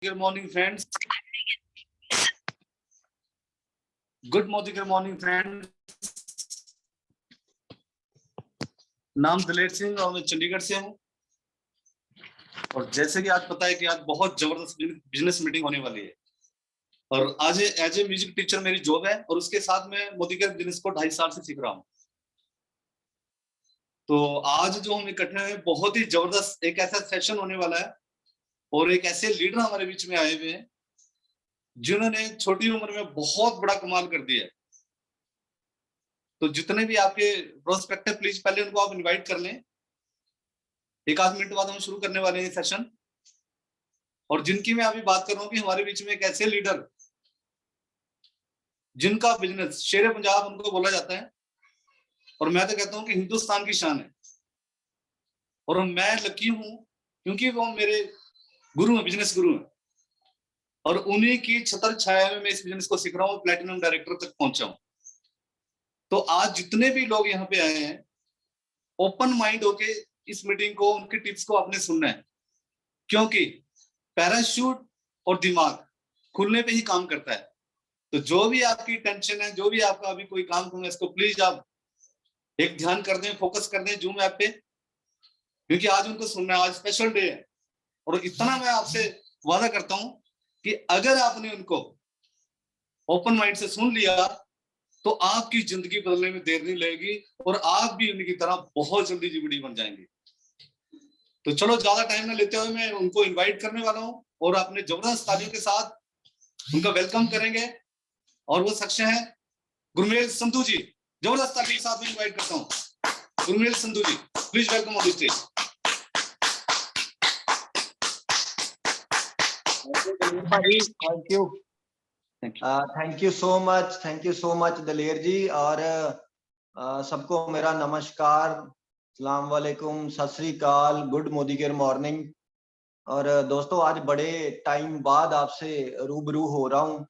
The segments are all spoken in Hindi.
Good morning, friends. Good morning, friends. नाम दलेर सिंह और मैं चंडीगढ़ से हूँ। और जैसे कि आज पता है कि आज बहुत जबरदस्त बिजनेस मीटिंग होने वाली है और आज एज ए म्यूजिक टीचर मेरी जॉब है और उसके साथ मैं मोदीकर बिजनेस को 2.5 साल से सीख रहा हूँ। तो आज जो हम इकट्ठे हैं बहुत ही जबरदस्त एक ऐसा सेशन होने वाला है और एक ऐसे लीडर हमारे बीच में आए हुए हैं जिन्होंने छोटी उम्र में बहुत बड़ा कमाल कर दिया है। तो जितने भी आपके प्रोस्पेक्टिव प्लीज पहले उनको आप इनवाइट कर लें। एक आध मिनट बाद हम शुरू करने वाले हैं सेशन और जिनकी मैं अभी बात कर रहा हूँ कि हमारे बीच में एक ऐसे लीडर जिनका बिजनेस शेर पंजाब उनको बोला जाता है और मैं तो कहता हूँ कि हिंदुस्तान की शान है। और मैं लकी हूं क्योंकि वो मेरे गुरु हैं, बिजनेस गुरु हैं और उन्हीं की छत्र छाया में मैं इस बिजनेस को सीख रहा हूँ, प्लेटिनम डायरेक्टर तक पहुंचा हूं। तो आज जितने भी लोग यहाँ पे आए हैं ओपन माइंड होके इस मीटिंग को उनकी टिप्स को आपने सुनना है क्योंकि पैराशूट और दिमाग खुलने पे ही काम करता है। तो जो भी आपकी टेंशन है, जो भी आपका अभी कोई काम करना है, इसको प्लीज आप एक ध्यान कर दें, फोकस कर दें जूम ऐप पे क्योंकि आज उनको सुनना है। आज स्पेशल डे है और इतना मैं आपसे वादा करता हूं कि अगर आपने उनको ओपन माइंड से सुन लिया तो आपकी जिंदगी बदलने में देर नहीं लगेगी और आप भी उनकी तरह बहुत जल्दी जीबीडी बन जाएंगे। तो चलो ज्यादा टाइम ना लेते हुए मैं उनको इनवाइट करने वाला हूं और अपने जबरदस्त तालियों के साथ उनका वेलकम करेंगे और वो शख्स है गुरमेल संधू जी। जबरदस्त ताली के साथ में इनवाइट करता हूं Gurmel Sandhu ji, please welcome on the stage. Thank you so much Daler ji. और सबको मेरा नमस्कार, अस्सलाम वालेकुम, सत श्री अकाल, गुड मोदीकेयर मॉर्निंग। और दोस्तों आज बड़े टाइम बाद आपसे रूबरू हो रहा हूँ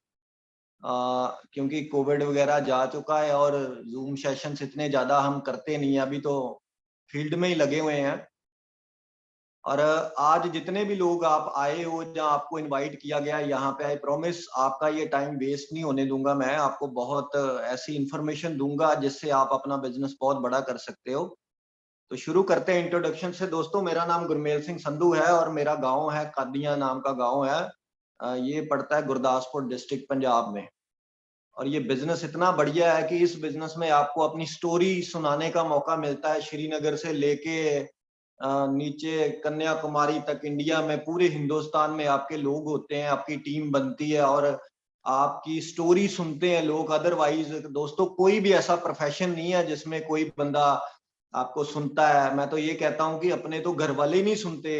क्योंकि कोविड वगैरह जा चुका है और जूम सेशंस इतने ज़्यादा हम करते नहीं हैं, अभी तो फील्ड में ही लगे हुए हैं। और आज जितने भी लोग आप आए हो, जहाँ आपको इनवाइट किया गया यहाँ पे, आई प्रॉमिस आपका ये टाइम वेस्ट नहीं होने दूंगा। मैं आपको बहुत ऐसी इंफॉर्मेशन दूंगा जिससे आप अपना बिजनेस बहुत बड़ा कर सकते हो। तो शुरू करते हैं इंट्रोडक्शन से। दोस्तों मेरा नाम गुरमेल सिंह संधू है और मेरा गांव है कादियां नाम का गांव है। ये पड़ता है गुरदासपुर डिस्ट्रिक्ट पंजाब में। और ये बिजनेस इतना बढ़िया है कि इस बिजनेस में आपको अपनी स्टोरी सुनाने का मौका मिलता है। श्रीनगर से लेके नीचे कन्याकुमारी तक, इंडिया में, पूरे हिंदुस्तान में आपके लोग होते हैं, आपकी टीम बनती है और आपकी स्टोरी सुनते हैं लोग। अदरवाइज दोस्तों कोई भी ऐसा प्रोफेशन नहीं है जिसमें कोई बंदा आपको सुनता है। मैं तो ये कहता हूँ कि अपने तो घर वाले नहीं सुनते।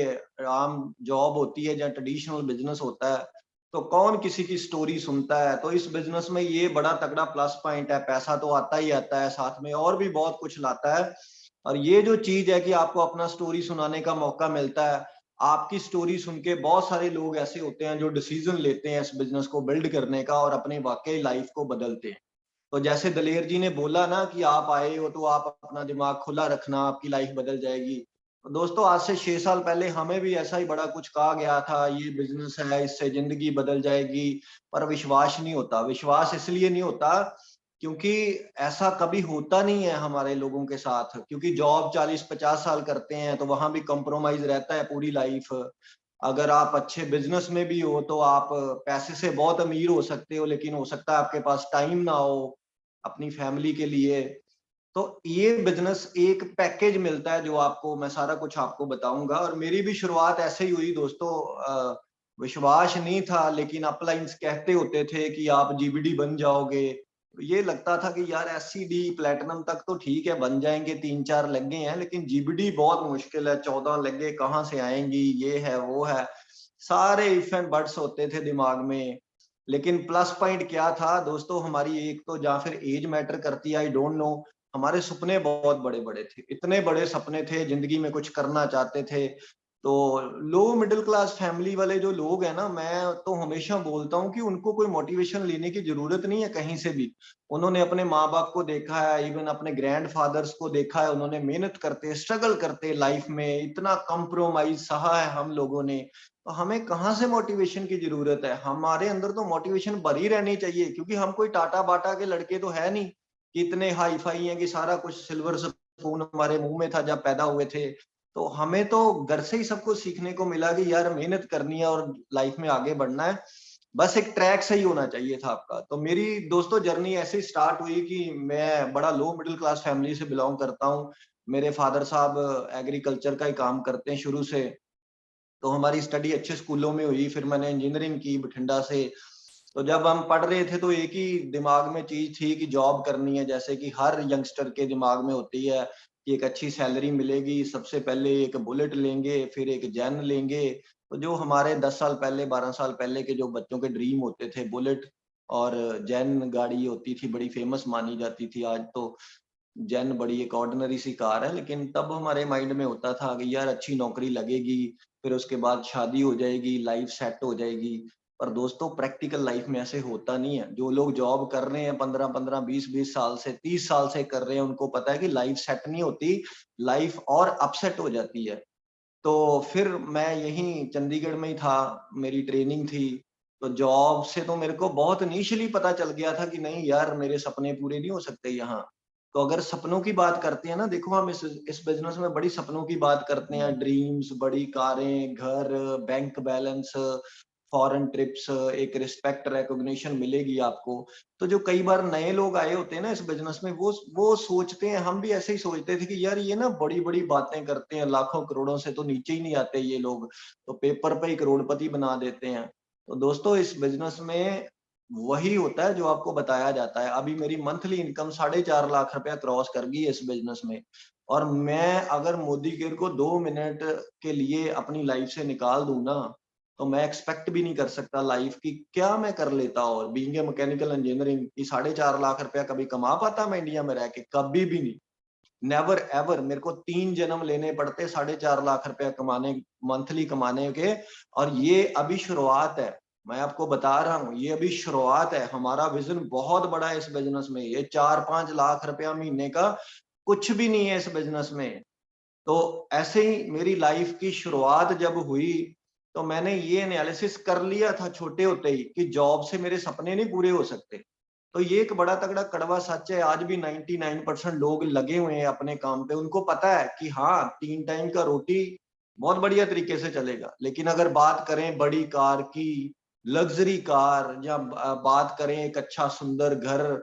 आम जॉब होती है जहाँ ट्रेडिशनल बिजनेस होता है तो कौन किसी की स्टोरी सुनता है। तो इस बिजनेस में ये बड़ा तगड़ा प्लस पॉइंट है। पैसा तो आता ही आता है, साथ में और भी बहुत कुछ लाता है। और ये जो चीज है कि आपको अपना स्टोरी सुनाने का मौका मिलता है। आपकी स्टोरी सुन के बहुत सारे लोग ऐसे होते हैं जो डिसीजन लेते हैं इस बिजनेस को बिल्ड करने का और अपने वाकई लाइफ को बदलते हैं। तो जैसे दलेर जी ने बोला ना कि आप आए हो तो आप अपना दिमाग खुला रखना, आपकी लाइफ बदल जाएगी। तो दोस्तों आज से 6 साल पहले हमें भी ऐसा ही बड़ा कुछ कहा गया था, ये बिजनेस है इससे जिंदगी बदल जाएगी, पर विश्वास नहीं होता। विश्वास इसलिए नहीं होता क्योंकि ऐसा कभी होता नहीं है हमारे लोगों के साथ। क्योंकि जॉब 40-50 साल करते हैं तो वहां भी कंप्रोमाइज रहता है पूरी लाइफ। अगर आप अच्छे बिजनेस में भी हो तो आप पैसे से बहुत अमीर हो सकते हो, लेकिन हो सकता है आपके पास टाइम ना हो अपनी फैमिली के लिए। तो ये बिजनेस एक पैकेज मिलता है जो आपको, मैं सारा कुछ आपको बताऊंगा। और मेरी भी शुरुआत ऐसे ही हुई दोस्तों। विश्वास नहीं था लेकिन अपलाइंस कहते होते थे कि आप जीबीडी बन जाओगे। ये लगता था कि यार एससीडी प्लेटिनम तक तो ठीक है बन जाएंगे, 3-4 लगे हैं, लेकिन जीबीडी बहुत मुश्किल है, 14 लगे कहाँ से आएंगी, ये है वो है, सारे इफ एंड बट्स होते थे दिमाग में। लेकिन प्लस पॉइंट क्या था दोस्तों, हमारी एक तो या फिर एज मैटर करती है, आई डोंट नो, हमारे सपने बहुत बड़े बड़े थे, इतने बड़े सपने थे, जिंदगी में कुछ करना चाहते थे। तो लो मिडिल क्लास फैमिली वाले जो लोग हैं ना, मैं तो हमेशा बोलता हूँ कि उनको कोई मोटिवेशन लेने की जरूरत नहीं है कहीं से भी। उन्होंने अपने माँ बाप को देखा है, इवन अपने ग्रैंड फादर्स को देखा है, उन्होंने मेहनत करते स्ट्रगल करते लाइफ में, इतना कॉम्प्रोमाइज सहा है हम लोगों ने। तो हमें कहाँ से मोटिवेशन की जरूरत है? हमारे अंदर तो मोटिवेशन भरी रहनी चाहिए, क्योंकि हम कोई टाटा बाटा के लड़के तो है नहीं कि इतने हाई फाई हैं कि सारा कुछ सिल्वर स्पून हमारे मुंह में था जब पैदा हुए थे। तो हमें तो घर से ही सब कुछ सीखने को मिला कि यार मेहनत करनी है और लाइफ में आगे बढ़ना है, बस एक ट्रैक सही होना चाहिए था आपका। तो मेरी दोस्तों जर्नी ऐसे स्टार्ट हुई कि मैं बड़ा लो मिडिल क्लास फैमिली से बिलोंग करता हूँ। मेरे फादर साहब एग्रीकल्चर का ही काम करते हैं शुरू से, तो हमारी स्टडी अच्छे स्कूलों में हुई। फिर मैंने इंजीनियरिंग की बठिंडा से। तो जब हम पढ़ रहे थे तो एक ही दिमाग में चीज थी कि जॉब करनी है, जैसे कि हर यंगस्टर के दिमाग में होती है कि एक अच्छी सैलरी मिलेगी, सबसे पहले एक बुलेट लेंगे, फिर एक जैन लेंगे। तो जो हमारे 10 साल पहले 12 साल पहले के जो बच्चों के ड्रीम होते थे, बुलेट और जैन गाड़ी होती थी, बड़ी फेमस मानी जाती थी। आज तो जैन बड़ी एक ऑर्डिनरी सी कार है, लेकिन तब हमारे माइंड में होता था कि यार अच्छी नौकरी लगेगी, फिर उसके बाद शादी हो जाएगी, लाइफ सेट हो जाएगी। पर दोस्तों प्रैक्टिकल लाइफ में ऐसे होता नहीं है। जो लोग जॉब कर रहे हैं 15-15 20-20 साल से 30 साल से कर रहे हैं, उनको पता है कि लाइफ सेट नहीं होती, लाइफ और अपसेट हो जाती है। तो फिर मैं यहीं चंडीगढ़ में ही था, मेरी ट्रेनिंग थी। तो जॉब से तो मेरे को बहुत इनिशियली पता चल गया था कि नहीं यार मेरे सपने पूरे नहीं हो सकते यहाँ। तो अगर सपनों की बात करते हैं ना, देखो हम इस बिजनेस में बड़ी सपनों की बात करते हैं, ड्रीम्स, बड़ी कारें, घर, बैंक बैलेंस, फॉरेन ट्रिप्स, एक रिस्पेक्ट रिकॉग्निशन मिलेगी आपको। तो जो कई बार नए लोग आए होते हैं ना इस बिजनेस में, वो सोचते हैं, हम भी ऐसे ही सोचते थे कि यार ये ना बड़ी बड़ी बातें करते हैं, लाखों करोड़ों से तो नीचे ही नहीं आते ये लोग, तो पेपर पे ही करोड़पति बना देते हैं। तो दोस्तों इस बिजनेस में वही होता है जो आपको बताया जाता है। अभी मेरी मंथली इनकम 4.5 लाख रुपया क्रॉस कर गई है इस बिजनेस में। और मैं अगर मोदी गिर को 2 मिनट के लिए अपनी लाइफ से निकाल दूं ना, तो मैं एक्सपेक्ट भी नहीं कर सकता लाइफ की क्या मैं कर लेता। और बीइंग ए मैकेनिकल इंजीनियरिंग की 4.5 लाख रुपया कभी कमा पाता मैं इंडिया में रह के? कभी भी नहीं, नेवर एवर। मेरे को 3 जन्म लेने पड़ते 4.5 लाख रुपया कमाने, मंथली कमाने के। और ये अभी शुरुआत है, मैं आपको बता रहा हूँ, ये अभी शुरुआत है। हमारा विजन बहुत बड़ा है इस बिजनेस में। ये 4-5 लाख रुपया महीने का कुछ भी नहीं है इस बिजनेस में। तो ऐसे ही मेरी लाइफ की शुरुआत जब हुई, तो मैंने ये एनालिसिस कर लिया था छोटे होते ही कि जॉब से मेरे सपने नहीं पूरे हो सकते। तो ये एक बड़ा तगड़ा कड़वा सच है। आज भी 99% लोग लगे हुए हैं अपने काम पे। उनको पता है कि हाँ 3 टाइम का रोटी बहुत बढ़िया तरीके से चलेगा। लेकिन अगर बात करें बड़ी कार की, लग्जरी कार, या बात करें एक अच्छा सुंदर घर,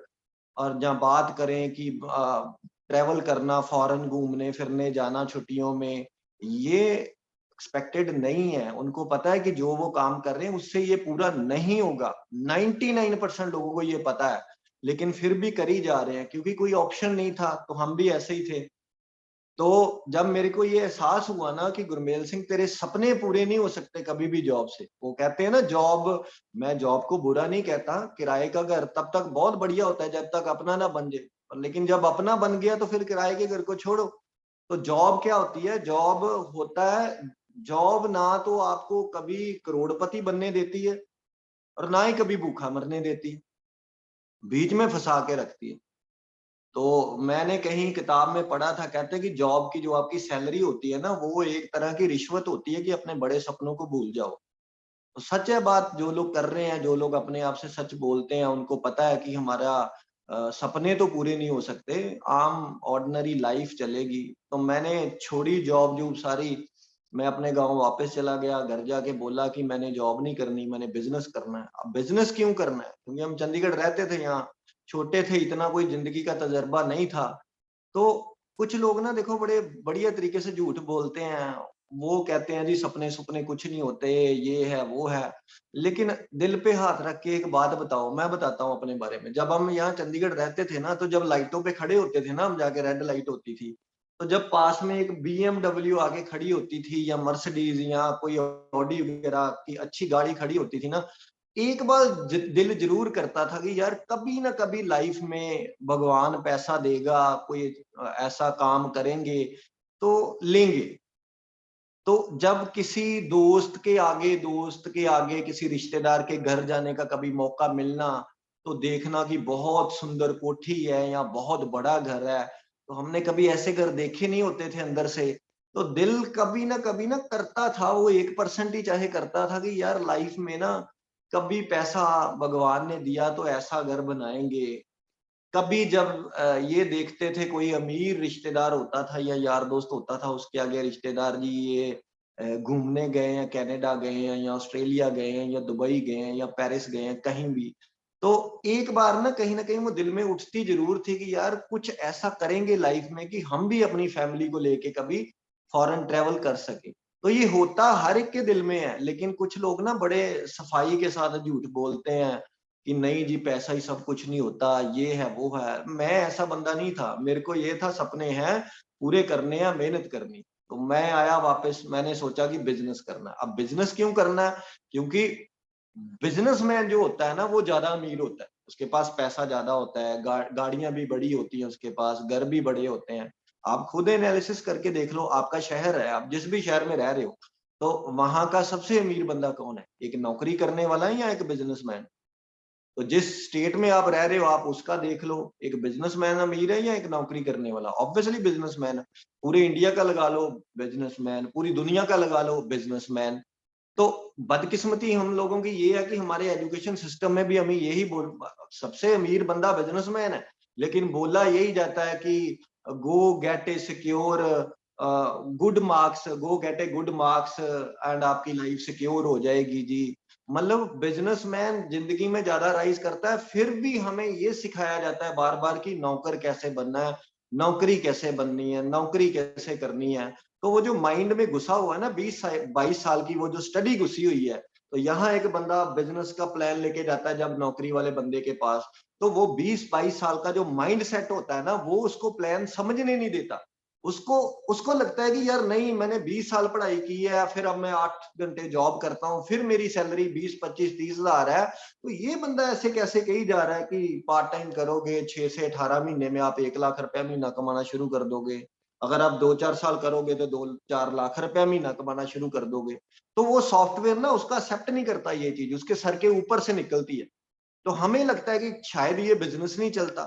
और जहाँ बात करें कि ट्रैवल करना, फॉरेन घूमने फिरने जाना छुट्टियों में, ये एक्सपेक्टेड नहीं है। उनको पता है कि जो वो काम कर रहे हैं उससे ये पूरा नहीं होगा। 99% लोगों को ये पता है, लेकिन फिर भी कर ही जा रहे हैं क्योंकि कोई ऑप्शन नहीं था। तो हम भी ऐसे ही थे। तो जब मेरे को ये एहसास हुआ ना कि गुरमेल सिंह तेरे सपने पूरे नहीं हो सकते कभी भी जॉब से। वो कहते हैं ना जॉब, मैं जॉब को बुरा नहीं कहता, किराए का घर तब तक बहुत बढ़िया होता है जब तक अपना ना बन जाए, लेकिन जब अपना बन गया तो फिर किराए के घर को छोड़ो। तो जॉब क्या होती है? जॉब होता है, जॉब ना तो आपको कभी करोड़पति बनने देती है और ना ही कभी भूखा मरने देती है, बीच में फंसा के रखती है। तो मैंने कहीं किताब में पढ़ा था, कहते हैं कि जॉब की जो आपकी सैलरी होती है ना, वो एक तरह की रिश्वत होती है कि अपने बड़े सपनों को भूल जाओ। तो सच है बात, जो लोग कर रहे हैं, जो लोग अपने आप से सच बोलते हैं, उनको पता है कि हमारा सपने तो पूरे नहीं हो सकते, आम ऑर्डिनरी लाइफ चलेगी। तो मैंने छोड़ी जॉब जो सारी, मैं अपने गांव वापस चला गया। घर जाके बोला कि मैंने जॉब नहीं करनी, मैंने बिजनेस करना है। अब बिजनेस क्यों करना है? क्योंकि हम चंडीगढ़ रहते थे, यहाँ छोटे थे, इतना कोई जिंदगी का तजर्बा नहीं था। तो कुछ लोग ना देखो बड़े बढ़िया तरीके से झूठ बोलते हैं। वो कहते हैं जी सपने सुपने कुछ नहीं होते, ये है वो है। लेकिन दिल पे हाथ रख के एक बात बताओ, मैं बताता हूँ अपने बारे में। जब हम यहाँ चंडीगढ़ रहते थे ना, तो जब लाइटों पे खड़े होते थे ना हम जाके, रेड लाइट होती थी, तो जब पास में एक BMW आगे खड़ी होती थी, या मर्सिडीज या कोई ऑडी वगैरह की अच्छी गाड़ी खड़ी होती थी ना, एक बार दिल जरूर करता था कि यार कभी ना कभी लाइफ में भगवान पैसा देगा, कोई ऐसा काम करेंगे तो लेंगे। तो जब किसी दोस्त के आगे किसी रिश्तेदार के घर जाने का कभी मौका मिलना, तो देखना कि बहुत सुंदर कोठी है या बहुत बड़ा घर है। तो हमने कभी ऐसे घर देखे नहीं होते थे अंदर से, तो दिल कभी ना करता था, वो 1% ही चाहे करता था कि यार लाइफ में ना कभी पैसा भगवान ने दिया तो ऐसा घर बनाएंगे। कभी जब ये देखते थे कोई अमीर रिश्तेदार होता था या यार दोस्त होता था, उसके आगे रिश्तेदार जी ये घूमने गए हैं, कनाडा गए हैं या ऑस्ट्रेलिया गए हैं या दुबई गए हैं या पेरिस गए हैं, कहीं भी, तो एक बार ना कहीं वो दिल में उठती जरूर थी कि यार कुछ ऐसा करेंगे लाइफ में कि हम भी अपनी फैमिली को लेके कभी फॉरेन ट्रेवल कर सके। तो ये होता हर एक के दिल में है, लेकिन कुछ लोग ना बड़े सफाई के साथ झूठ बोलते हैं कि नहीं जी पैसा ही सब कुछ नहीं होता, ये है वो है। मैं ऐसा बंदा नहीं था, मेरे को ये था सपने हैं पूरे करने हैं, मेहनत करनी। तो मैं आया वापस, मैंने सोचा कि बिजनेस करना। अब बिजनेस क्यों करना है? क्योंकि बिजनेसमैन जो होता है ना वो ज्यादा अमीर होता है, उसके पास पैसा ज्यादा होता है, गाड़ियां भी बड़ी होती हैं उसके पास, घर भी बड़े होते हैं। आप खुद एनालिसिस करके देख लो, आपका शहर है, आप जिस भी शहर में रह रहे हो, तो वहां का सबसे अमीर बंदा कौन है? एक नौकरी करने वाला है या एक बिजनेसमैन? तो जिस स्टेट में आप रह रहे हो आप उसका देख लो, एक बिजनेसमैन अमीर है या एक नौकरी करने वाला? Obviously businessman. पूरे इंडिया का लगा लो बिजनेसमैन, पूरी दुनिया का लगा लो बिजनेसमैन। तो बदकिस्मती हम लोगों की ये है कि हमारे एजुकेशन सिस्टम में भी हमें यही बोल, सबसे अमीर बंदा बिजनेसमैन है, लेकिन बोला यही जाता है कि गो gate A secure good marks, go gate a good marks and आपकी लाइफ सिक्योर हो जाएगी जी। मतलब बिजनेसमैन जिंदगी में ज्यादा राइज करता है, फिर भी हमें ये सिखाया जाता है बार बार कि नौकर कैसे बनना है, नौकरी कैसे बननी है, नौकरी कैसे करनी है। तो वो जो माइंड में घुसा हुआ है ना 22 साल की वो जो स्टडी घुसी हुई है, तो यहाँ एक बंदा बिजनेस का प्लान लेके जाता है जब नौकरी वाले बंदे के पास, तो वो 20-22 साल का जो माइंड सेट होता है ना वो उसको प्लान समझने नहीं देता। उसको उसको लगता है कि यार नहीं, मैंने 20 साल पढ़ाई की है, फिर अब मैं 8 घंटे जॉब करता हूँ, फिर मेरी सैलरी 20-25-30 हजार है। तो ये बंदा ऐसे कैसे कही जा रहा है कि पार्ट टाइम करोगे 6 से 18 महीने में आप 1 लाख रुपया महीना कमाना शुरू कर दोगे, अगर आप 2-4 साल करोगे तो 2-4 लाख रुपया महीना कमाना शुरू कर दोगे। तो वो सॉफ्टवेयर ना उसका एक्सेप्ट नहीं करता, ये चीज उसके सर के ऊपर से निकलती है। तो हमें लगता है कि शायद ये बिजनेस नहीं चलता।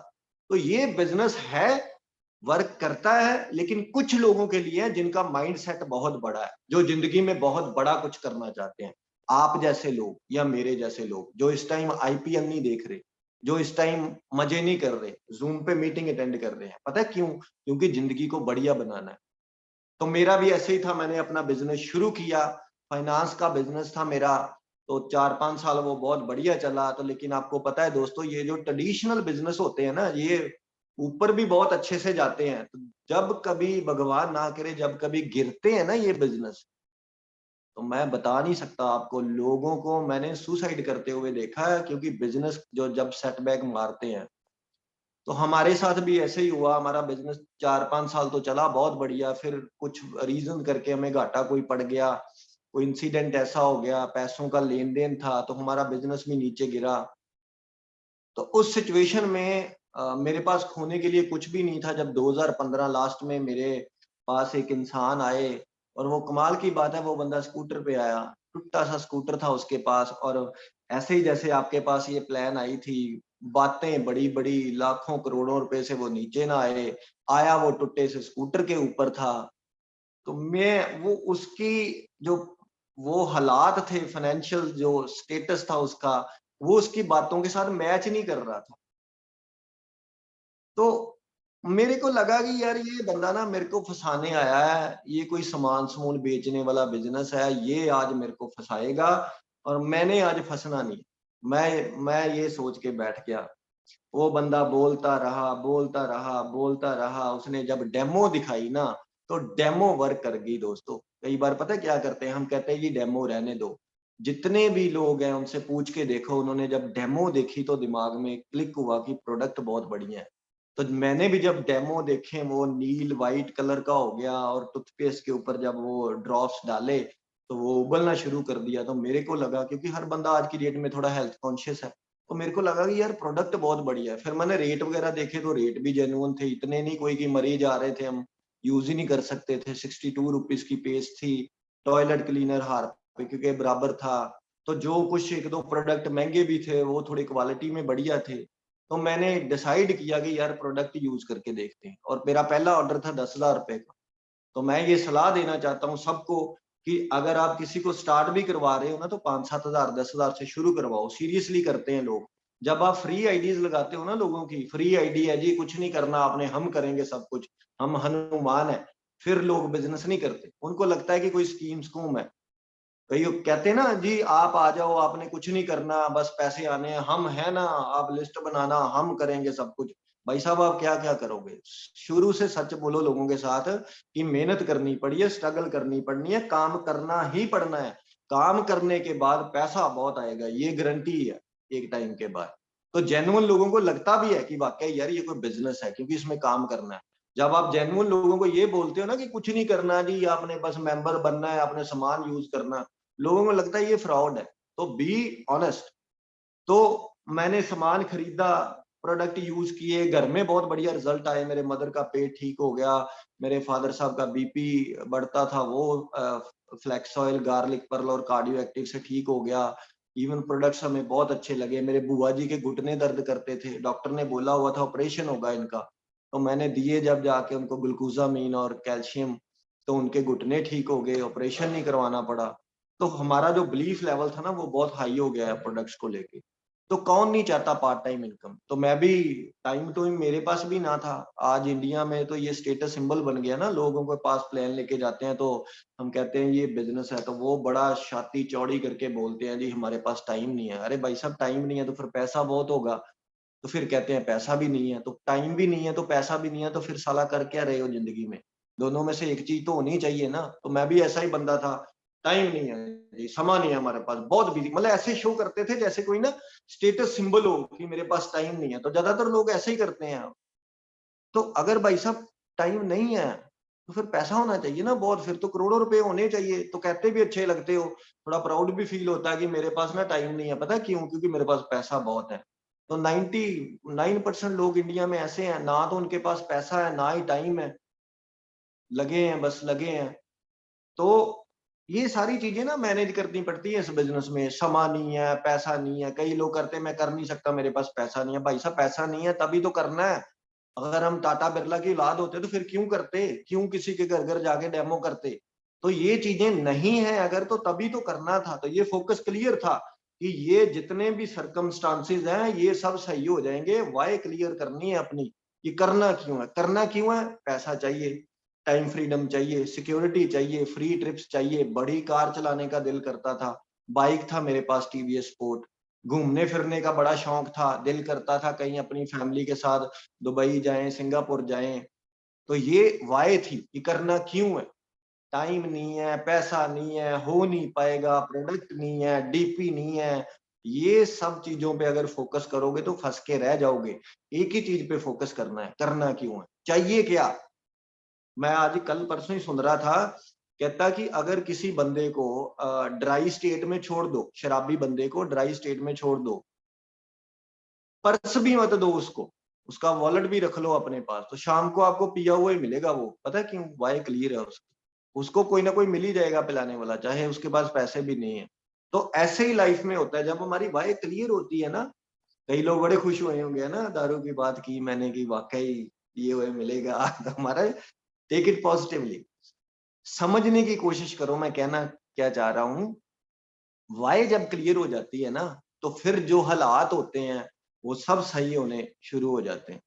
तो ये बिजनेस है, वर्क करता है, लेकिन कुछ लोगों के लिए है जिनका माइंड सेट बहुत बड़ा है, जो जिंदगी में बहुत बड़ा कुछ करना चाहते हैं। आप जैसे लोग या मेरे जैसे लोग जो इस टाइम आईपीएल नहीं देख रहे, जो इस टाइम मजे नहीं कर रहे, जूम पे मीटिंग अटेंड कर रहे हैं, पता है क्यों? क्योंकि जिंदगी को बढ़िया बनाना है। तो मेरा भी ऐसे ही था, मैंने अपना बिजनेस शुरू किया, फाइनेंस का बिजनेस था मेरा। तो 4-5 साल वो बहुत बढ़िया चला। तो लेकिन आपको पता है दोस्तों, ये जो ट्रेडिशनल बिजनेस होते हैं ना, ये ऊपर भी बहुत अच्छे से जाते हैं। तो जब कभी भगवान ना करे, जब कभी गिरते हैं ना ये बिजनेस, तो मैं बता नहीं सकता आपको, लोगों को मैंने सुसाइड करते हुए देखा है। क्योंकि बिजनेस जो जब सेटबैक मारते हैं, तो हमारे साथ भी ऐसे ही हुआ। हमारा बिजनेस 4-5 साल तो चला बहुत बढ़िया, फिर कुछ रीजन करके हमें घाटा कोई पड़ गया, कोई इंसिडेंट ऐसा हो गया, पैसों का लेन देन था, तो हमारा बिजनेस भी नीचे गिरा। तो उस सिचुएशन में मेरे पास खोने के लिए कुछ भी नहीं था। जब 2015 लास्ट में मेरे पास एक इंसान आए, और वो कमाल की बात है, वो बंदा स्कूटर पे आया, टुट्टा सा स्कूटर था उसके पास, और ऐसे ही जैसे आपके पास ये प्लान आई थी, बातें बड़ी बड़ी, लाखों करोड़ों रुपए से वो नीचे ना आए, आया वो टुट्टे से स्कूटर के ऊपर था। तो मैं वो उसकी जो वो हालात थे, फाइनेंशियल जो स्टेटस था उसका, वो उसकी बातों के साथ मैच नहीं कर रहा था। तो मेरे को लगा कि यार ये बंदा ना मेरे को फंसाने आया है, ये कोई सामान समून बेचने वाला बिजनेस है, ये आज मेरे को फंसाएगा, और मैंने आज फंसना नहीं। मैं ये सोच के बैठ गया। वो बंदा बोलता रहा, बोलता रहा, बोलता रहा। उसने जब डेमो दिखाई ना, तो डेमो वर्क कर गई दोस्तों। कई बार पता है क्या करते हैं, हम कहते हैं ये डेमो रहने दो। जितने भी लोग हैं उनसे पूछ के देखो, उन्होंने जब डेमो देखी तो दिमाग में क्लिक हुआ कि प्रोडक्ट बहुत बढ़िया है। तो मैंने भी जब डेमो देखे, वो नील वाइट कलर का हो गया, और टूथपेस्ट के ऊपर जब वो ड्रॉप्स डाले तो वो उबलना शुरू कर दिया। तो मेरे को लगा, क्योंकि हर बंदा आज की डेट में थोड़ा हेल्थ कॉन्शियस है, तो मेरे को लगा कि यार प्रोडक्ट बहुत बढ़िया है। फिर मैंने रेट वगैरह देखे, तो रेट भी जेन्युइन थे, इतने नहीं कोई कि मरी जा रहे थे, हम यूज ही नहीं कर सकते थे। 62 रुपीज की पेस्ट थी, टॉयलेट क्लीनर हार्पिक के बराबर था। तो जो कुछ एक दो प्रोडक्ट महंगे भी थे, वो थोड़ी क्वालिटी में बढ़िया थे। तो मैंने डिसाइड किया कि यार प्रोडक्ट यूज करके देखते हैं, और मेरा पहला ऑर्डर था 10,000 रुपए का। तो मैं ये सलाह देना चाहता हूँ सबको कि अगर आप किसी को स्टार्ट भी करवा रहे हो ना, तो 5-7 हजार 10 हजार से शुरू करवाओ। सीरियसली करते हैं लोग। जब आप फ्री आइडियाज लगाते हो ना लोगों की, फ्री आइडिया है जी, कुछ नहीं करना आपने, हम करेंगे सब कुछ, हम हनुमान है, फिर लोग बिजनेस नहीं करते। उनको लगता है कि कोई स्कीम स्कूम है। कई कहते हैं ना जी, आप आ जाओ, आपने कुछ नहीं करना, बस पैसे आने हैं, हम है ना, आप लिस्ट बनाना, हम करेंगे सब कुछ। भाई साहब, आप क्या क्या करोगे? शुरू से सच बोलो लोगों के साथ कि मेहनत करनी पड़ी है, स्ट्रगल करनी पड़नी है, काम करना ही पड़ना है। काम करने के बाद पैसा बहुत आएगा, ये गारंटी है एक टाइम के बाद। तो जेन्युइन लोगों को लगता भी है कि वाकई यार ये कोई बिजनेस है, क्योंकि इसमें काम करना है। जब आप जेन्युइन लोगों को ये बोलते हो ना कि कुछ नहीं करना जी, आपने बस मेंबर बनना है, आपने सामान यूज करना, लोगों को लगता है ये फ्रॉड है। तो बी ऑनेस्ट। तो मैंने सामान खरीदा, प्रोडक्ट यूज किए, घर में बहुत बढ़िया रिजल्ट आए। मेरे मदर का पेट ठीक हो गया, मेरे फादर साहब का बीपी बढ़ता था वो फ्लैक्स ऑयल, गार्लिक पर्ल और कार्डियो एक्टिव से ठीक हो गया। इवन प्रोडक्ट्स हमें बहुत अच्छे लगे। मेरे बुआ जी के घुटने दर्द करते थे, डॉक्टर ने बोला हुआ था ऑपरेशन होगा इनका, तो मैंने दिए जब जाके उनको ग्लूकोजामीन और कैल्शियम, तो उनके घुटने ठीक हो गए, ऑपरेशन नहीं करवाना पड़ा। तो हमारा जो बिलीफ लेवल था ना वो बहुत हाई हो गया है प्रोडक्ट्स को लेके। तो कौन नहीं चाहता पार्ट टाइम इनकम? तो मैं भी, टाइम तो मेरे पास भी ना था। आज इंडिया में तो ये स्टेटस सिंबल बन गया ना, लोगों के पास प्लान लेके जाते हैं तो हम कहते हैं ये बिजनेस है, तो वो बड़ा छाती चौड़ी करके बोलते हैं जी हमारे पास टाइम नहीं है। अरे भाई साहब, टाइम नहीं है तो फिर पैसा बहुत होगा। तो फिर कहते हैं पैसा भी नहीं है, तो टाइम भी नहीं है, तो पैसा भी नहीं है, तो फिर साला कर क्या रहे हो जिंदगी में? दोनों में से एक चीज तो होनी चाहिए ना। तो मैं भी ऐसा ही बंदा था। टाइम नहीं है जी, समय नहीं है हमारे पास, बहुत बिजी, मतलब ऐसे शो करते थे जैसे कोई ना स्टेटस सिंबल हो कि मेरे पास टाइम नहीं है। तो ज्यादातर लोग ऐसे ही करते हैं। तो अगर भाई साहब टाइम नहीं है तो फिर पैसा होना चाहिए ना बहुत, फिर तो करोड़ों रुपए होने चाहिए। तो कहते भी अच्छे लगते हो, थोड़ा प्राउड भी फील होता है कि मेरे पास ना टाइम नहीं है। पता है क्यों? क्योंकि मेरे पास पैसा बहुत है। तो 99% लोग इंडिया में ऐसे हैं, ना तो उनके पास पैसा है ना ही टाइम है, लगे हैं, बस लगे हैं। तो ये सारी चीजें ना मैनेज करनी पड़ती है इस बिजनेस में। समय नहीं है, पैसा नहीं है। कई लोग करते हैं मैं कर नहीं सकता, मेरे पास पैसा नहीं है। भाई साहब, पैसा नहीं है तभी तो करना है। अगर हम टाटा बिरला की औलाद होते तो फिर क्यों करते? क्यों किसी के घर घर जाके डेमो करते? तो ये चीजें नहीं है अगर, तो तभी तो करना था। तो ये फोकस क्लियर था कि ये जितने भी सर्कमस्टांसेस हैं ये सब सही हो जाएंगे। वाई क्लियर करनी है अपनी कि करना क्यों है। करना क्यों है? पैसा चाहिए, टाइम फ्रीडम चाहिए, सिक्योरिटी चाहिए, फ्री ट्रिप्स चाहिए, बड़ी कार चलाने का दिल करता था, बाइक था मेरे पास टीवीएस स्पोर्ट, घूमने फिरने का बड़ा शौक था, दिल करता था कहीं अपनी फैमिली के साथ दुबई जाएं, सिंगापुर जाएं। तो ये वाय थी कि करना क्यों है। टाइम नहीं है, पैसा नहीं है, हो नहीं पाएगा, प्रोडक्ट नहीं है, डीपी नहीं है, ये सब चीजों पे अगर फोकस करोगे तो फंस के रह जाओगे। एक ही चीज पे फोकस करना है, करना क्यों है, चाहिए क्या। मैं आज कल परसों ही सुन रहा था, कहता कि अगर किसी बंदे को ड्राई स्टेट में छोड़ दो, शराबी बंदे को ड्राई स्टेट में छोड़ दो, पर्स भी मत दो उसको, उसका वॉलेट भी रख लो अपने पास, तो शाम को आपको पिया हुआ ही मिलेगा वो। पता है क्यों? वाई क्लियर है उसको, उसको कोई ना कोई मिल ही जाएगा पिलाने वाला, चाहे उसके पास पैसे भी नहीं है। तो ऐसे ही लाइफ में होता है, जब हमारी वाई क्लियर होती है ना। कई लोग बड़े खुश हुए होंगे ना, दारू की बात की मैंने कि वाकई ये हुए मिलेगा तो हमारा टेक इट पॉजिटिवली, समझने की कोशिश करो मैं कहना क्या चाह रहा हूं। वाई जब क्लियर हो जाती है ना, तो फिर जो हालात होते हैं वो सब सही होने शुरू हो जाते हैं।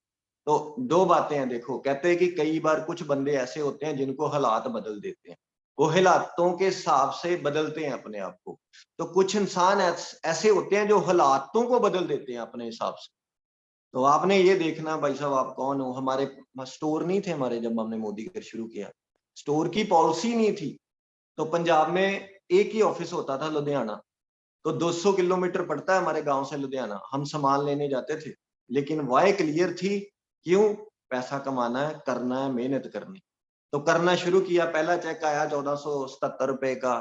तो दो बातें हैं, देखो कहते हैं कि कई बार कुछ बंदे ऐसे होते हैं जिनको हालात बदल देते हैं, वो हालातों के हिसाब से बदलते हैं अपने आप को। तो कुछ इंसान ऐसे होते हैं जो हालातों को बदल देते हैं अपने हिसाब से। तो आपने ये देखना भाई साहब, आप कौन हो। हमारे स्टोर नहीं थे हमारे, जब हमने मोदी कर शुरू किया, स्टोर की पॉलिसी नहीं थी। तो पंजाब में एक ही ऑफिस होता था, लुधियाना। तो 200 किलोमीटर पड़ता है हमारे गांव से लुधियाना, हम सामान लेने जाते थे। लेकिन वाई क्लियर थी, क्यों? पैसा कमाना है, करना है, मेहनत करनी। तो करना शुरू किया, पहला चेक आया 1477 रुपए का।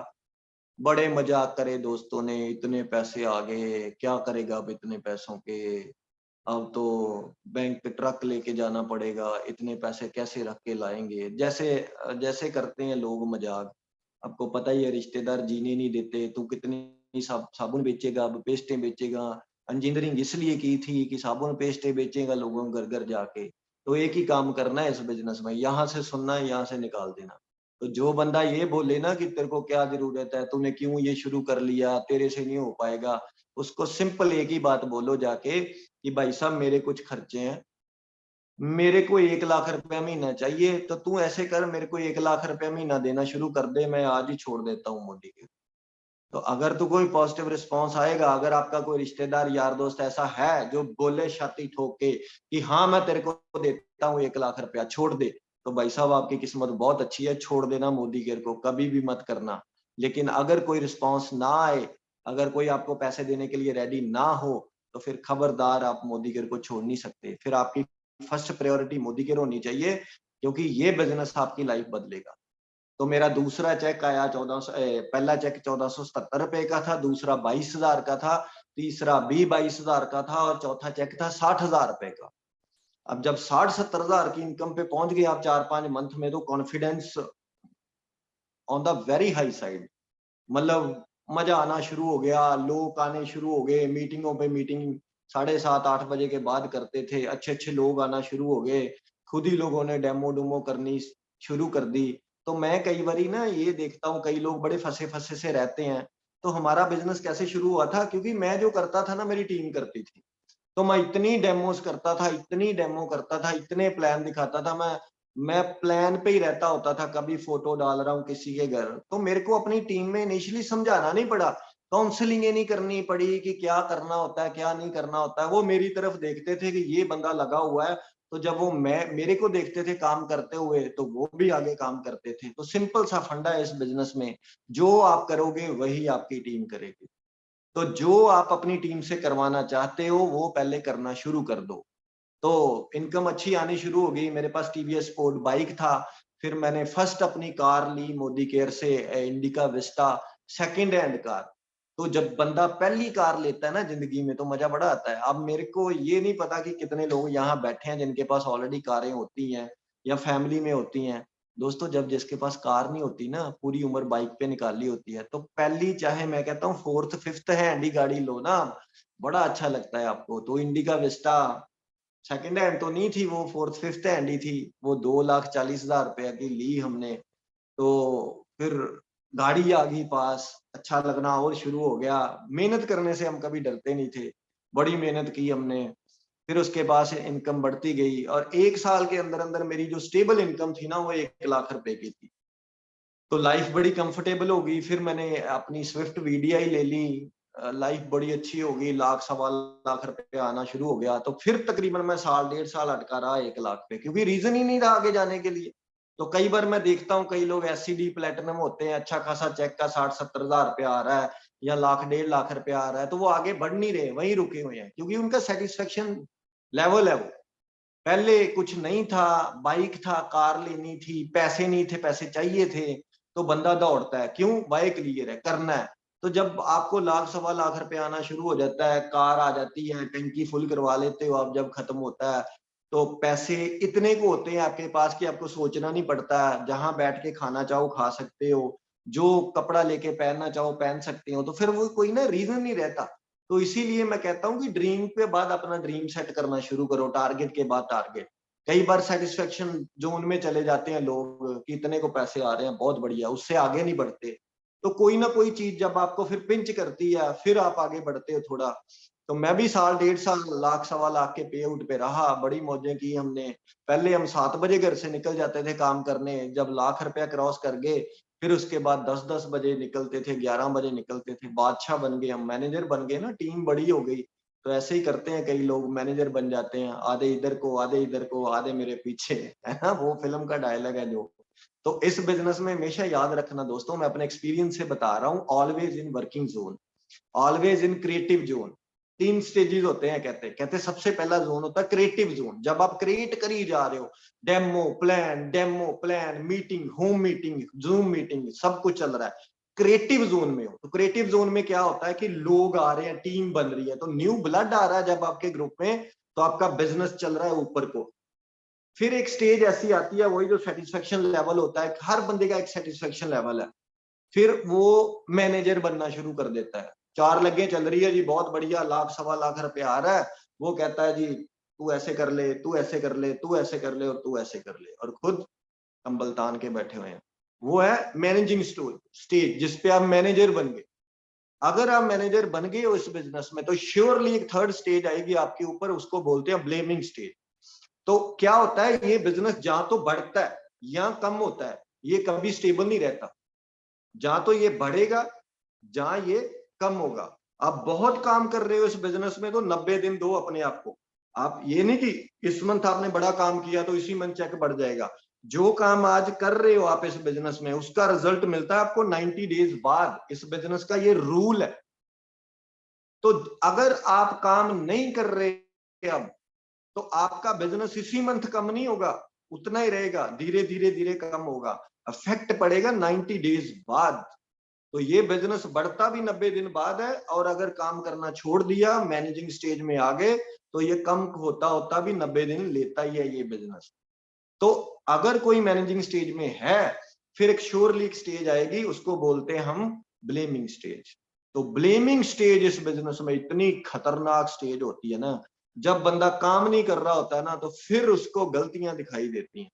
बड़े मजाक करे दोस्तों ने, इतने पैसे आ गए, क्या करेगा अब इतने पैसों के, अब तो बैंक पे ट्रक लेके जाना पड़ेगा, इतने पैसे कैसे रख के लाएंगे, जैसे जैसे करते हैं लोग मजाक। आपको पता ही है, रिश्तेदार जीने नहीं देते, तू कितनी साबुन बेचेगा, अब पेस्टें बेचेगा। इंजीनियरिंग इसलिए की थी कि साबुन पेस्टें बेचेगा लोगों घर घर जाके। तो एक ही काम करना है इस बिजनेस में, यहाँ से सुनना है, यहाँ से निकाल देना। तो जो बंदा ये बोले ना कि तेरे को क्या जरूरत है, तूने क्यों ये शुरू कर लिया, तेरे से नहीं हो पाएगा, उसको सिंपल एक ही बात बोलो जाके कि भाई साहब मेरे कुछ खर्चे हैं, मेरे को 1 लाख रुपया महीना चाहिए, तो तू ऐसे कर मेरे को 1 लाख रुपया महीना देना शुरू कर दे, मैं आज ही छोड़ देता हूँ मोदी के। तो अगर तो कोई पॉजिटिव रिस्पॉन्स आएगा, अगर आपका कोई रिश्तेदार यार दोस्त ऐसा है जो बोले छाती ठोक के कि हाँ मैं तेरे को देता हूँ 1 लाख रुपया, छोड़ दे, तो भाई साहब आपकी किस्मत बहुत अच्छी है, छोड़ देना मोदी केयर को, कभी भी मत करना। लेकिन अगर कोई रिस्पॉन्स ना आए, अगर कोई आपको पैसे देने के लिए रेडी ना हो, तो फिर खबरदार आप मोदी केयर को छोड़ नहीं सकते। फिर आपकी फर्स्ट प्रायोरिटी मोदी केयर होनी चाहिए, क्योंकि ये बिजनेस आपकी लाइफ बदलेगा। तो मेरा दूसरा चेक आया 1400, पहला चेक 1477 रुपए का था, दूसरा 22,000 का था, तीसरा भी 22,000 का था और चौथा चेक था 60,000 रुपए का। अब जब 60-70,000 की इनकम पे पहुंच गए आप 4-5 मंथ में, तो confidence on the very high side, मतलब मजा आना शुरू हो गया, लोग आने शुरू हो गए, मीटिंगों पे मीटिंग 7:30-8 बजे के बाद करते थे, अच्छे अच्छे लोग आना शुरू हो गए, खुद ही लोगों ने डेमो डुमो करनी शुरू कर दी। तो मैं कई बारी ना ये देखता हूँ, कई लोग बड़े फंसे फंसे से रहते हैं। तो हमारा बिजनेस कैसे शुरू हुआ था, क्योंकि मैं जो करता था ना मेरी टीम करती थी, तो मैं इतनी डेमोस करता था, इतनी डेमो करता था, इतने प्लान दिखाता था, मैं प्लान पे ही रहता होता था, कभी फोटो डाल रहा हूँ किसी के घर, तो मेरे को अपनी टीम में इनिशियली समझाना नहीं पड़ा, काउंसलिंग नहीं करनी पड़ी कि क्या करना होता है क्या नहीं करना होता है। वो मेरी तरफ देखते थे कि ये बंदा लगा हुआ है, तो जब वो मैं मेरे को देखते थे काम करते हुए, तो वो भी आगे काम करते थे। तो सिंपल सा फंडा है इस बिजनेस में, जो आप करोगे वही आपकी टीम करेगी। तो जो आप अपनी टीम से करवाना चाहते हो वो पहले करना शुरू कर दो। तो इनकम अच्छी आनी शुरू हो गई, मेरे पास टीवीएस स्पोर्ट बाइक था, फिर मैंने फर्स्ट अपनी कार ली मोदी केयर से, indica Vista, second hand car. तो जब बंदा पहली कार लेता है ना जिंदगी में, तो मजा बड़ा आता है। अब मेरे को ये नहीं पता कि कितने लोग यहाँ बैठे हैं जिनके पास ऑलरेडी कारें होती हैं या फैमिली में होती हैं। दोस्तों, जब जिसके पास कार नहीं होती ना, पूरी उम्र बाइक पे निकाली होती है, तो पहली चाहे मैं कहता हूँ फोर्थ फिफ्थ हैंड ही गाड़ी लो ना, बड़ा अच्छा लगता है आपको। तो इंडिका विस्टा सेकंड हैंड तो नहीं थी, वो फोर्थ फिफ्थ हैंड ही थी, वो 2,40,000 रुपए की ली हमने। तो फिर गाड़ी आ गई पास, अच्छा लगना और शुरू हो गया। मेहनत करने से हम कभी डरते नहीं थे, बड़ी मेहनत की हमने। फिर उसके बाद से इनकम बढ़ती गई और 1 साल के अंदर अंदर मेरी जो स्टेबल इनकम थी ना, वो 1 लाख रुपए की थी। तो लाइफ बड़ी कंफर्टेबल हो गई। फिर मैंने अपनी स्विफ्ट वीडीआई ले ली, लाइफ बड़ी अच्छी हो गई, 1,00,000-1,15 लाख रुपए आना शुरू हो गया। तो फिर तकरीबन मैं साल 1.5 साल अटका रहा 1 लाख पे, क्योंकि रीजन ही नहीं था आगे जाने के लिए। तो कई बार मैं देखता हूँ कई लोग एससीडी प्लेटिनम होते हैं, अच्छा खासा चेक का 60-70 हजार रुपया आ रहा है या 1,00,000-1.5 लाख रुपया आ रहा है, तो वो आगे बढ़ नहीं रहे, वहीं रुके हुए हैं, क्योंकि उनका सेटिस्फेक्शन लेवल है वो। पहले कुछ नहीं था, बाइक था, कार लेनी थी, पैसे नहीं थे, पैसे चाहिए थे, तो बंदा दौड़ता है, क्यों? बाइक क्लियर है, करना है। तो जब आपको 1,00,000-1.25 लाख रुपए आना शुरू हो जाता है, कार आ जाती है, टंकी फुल करवा लेते हो आप, जब खत्म होता है तो पैसे इतने को होते हैं आपके पास कि आपको सोचना नहीं पड़ता, जहां बैठ के खाना चाहो खा सकते हो, जो कपड़ा लेके पहनना चाहो पहन सकते हो, तो फिर वो कोई ना रीजन नहीं रहता। तो इसीलिए मैं कहता हूँ कि ड्रीम के बाद अपना ड्रीम सेट करना शुरू करो, टारगेट के बाद टारगेट। कई बार सेटिस्फेक्शन जोन में चले जाते हैं लोग कि इतने को पैसे आ रहे हैं, बहुत बढ़िया, उससे आगे नहीं बढ़ते। तो कोई ना कोई चीज जब आपको फिर पिंच करती है, फिर आप आगे बढ़ते हो थोड़ा। तो मैं भी साल 1.5 साल, 1,00,000-1.25 लाख के पे आउट पे रहा, बड़ी मौजें की हमने। पहले हम 7 बजे घर से निकल जाते थे काम करने, जब 1,00,000 रुपया क्रॉस कर गए, फिर उसके बाद 10-10 बजे निकलते थे, 11 बजे निकलते थे, बादशाह बन गए हम, मैनेजर बन गए ना, टीम बड़ी हो गई। तो ऐसे ही करते हैं कई लोग, मैनेजर बन जाते हैं, आधे इधर को आधे इधर को आधे मेरे पीछे, है ना, वो फिल्म का डायलॉग है जो। तो इस बिजनेस में हमेशा याद रखना दोस्तों, मैं अपने एक्सपीरियंस से बता रहा हूँ, always in working zone, always in creative zone. 3 stages होते हैं, कहते सबसे पहला जोन होता है क्रिएटिव जोन, जब आप क्रिएट कर ही जा रहे हो, demo plan, meeting, home meeting, zoom meeting, सब कुछ चल रहा है, क्रिएटिव जोन में हो। तो क्रिएटिव जोन में क्या होता है कि लोग आ रहे हैं, टीम बन रही है, तो न्यू ब्लड आ रहा है जब आपके ग्रुप में, तो आपका बिजनेस चल रहा है ऊपर को। फिर एक स्टेज ऐसी आती है, वही जो सेटिस्फेक्शन लेवल होता है, हर बंदे का एक सेटिस्फेक्शन लेवल है, फिर वो मैनेजर बनना शुरू कर देता है। 4 लगे चल रही है जी, बहुत बढ़िया, 1,00,000-1.25 लाख रुपया आ रहा है, वो कहता है जी तू ऐसे कर ले, तू ऐसे कर ले, तू ऐसे कर ले और तू ऐसे कर ले, और खुद कंबल तान के बैठे हुए हैं। वो है मैनेजिंग स्टेज, जिसपे आप मैनेजर बन गए। अगर आप मैनेजर बन गए हो इस बिजनेस में, तो श्योरली एक थर्ड स्टेज आएगी आपके ऊपर, उसको बोलते हैं ब्लेमिंग स्टेज। तो क्या होता है, ये बिजनेस जहां तो बढ़ता है या कम होता है, ये कभी स्टेबल नहीं रहता। जहां तो ये बढ़ेगा, जहां ये कम होगा। आप बहुत काम कर रहे हो इस बिजनेस में, तो 90 दिन दो अपने आप को। आप ये नहीं कि इस मंथ आपने बड़ा काम किया तो इसी मंथ चेक बढ़ जाएगा। जो काम आज कर रहे हो आप इस बिजनेस में, उसका रिजल्ट मिलता है आपको 90 डेज बाद। इस बिजनेस का ये रूल है। तो अगर आप काम नहीं कर रहे अब, तो आपका बिजनेस इसी मंथ कम नहीं होगा, उतना ही रहेगा, धीरे धीरे धीरे कम होगा। इफेक्ट पड़ेगा 90 डेज बाद। तो ये बिजनेस बढ़ता भी 90 दिन बाद है, और अगर काम करना छोड़ दिया, मैनेजिंग स्टेज में आ गए, तो ये कम होता होता भी 90 दिन लेता ही है ये बिजनेस। तो अगर कोई मैनेजिंग स्टेज में है, फिर एक श्योरली एक स्टेज आएगी, उसको बोलते हैं हम ब्लेमिंग स्टेज। तो ब्लेमिंग स्टेज इस बिजनेस में इतनी खतरनाक स्टेज होती है ना, जब बंदा काम नहीं कर रहा होता है ना, तो फिर उसको गलतियां दिखाई देती हैं।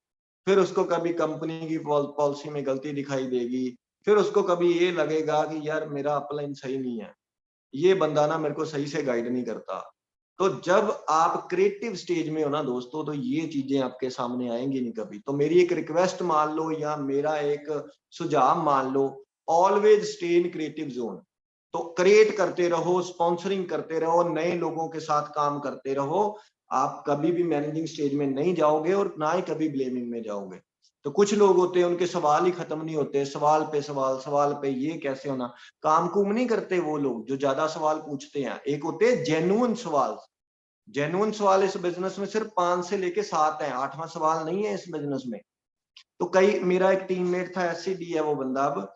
फिर उसको कभी कंपनी की पॉलिसी में गलती दिखाई देगी, फिर उसको कभी ये लगेगा कि यार मेरा अपलाइन सही नहीं है, ये बंदा ना मेरे को सही से गाइड नहीं करता। तो जब आप क्रिएटिव स्टेज में हो ना दोस्तों, तो ये चीजें आपके सामने आएंगी नहीं कभी। तो मेरी एक रिक्वेस्ट मान लो, या मेरा एक सुझाव मान लो, always stay in creative zone. तो क्रिएट करते रहो, स्पॉन्सरिंग करते रहो, नए लोगों के साथ काम करते रहो। आप कभी भी मैनेजिंग स्टेज में नहीं जाओगे, और ना ही कभी ब्लेमिंग में जाओगे। तो कुछ लोग होते हैं, उनके सवाल ही खत्म नहीं होते, सवाल पे सवाल, सवाल पे ये कैसे होना। काम कुम नहीं करते वो लोग जो ज्यादा सवाल पूछते हैं। एक होते हैं जेन्युइन सवाल। जेन्युइन सवाल इस बिजनेस में सिर्फ 5 से लेके 7 है, 8वां सवाल नहीं है इस बिजनेस में। तो कई, मेरा एक टीममेट था, एससीडी है वो बंदा, अब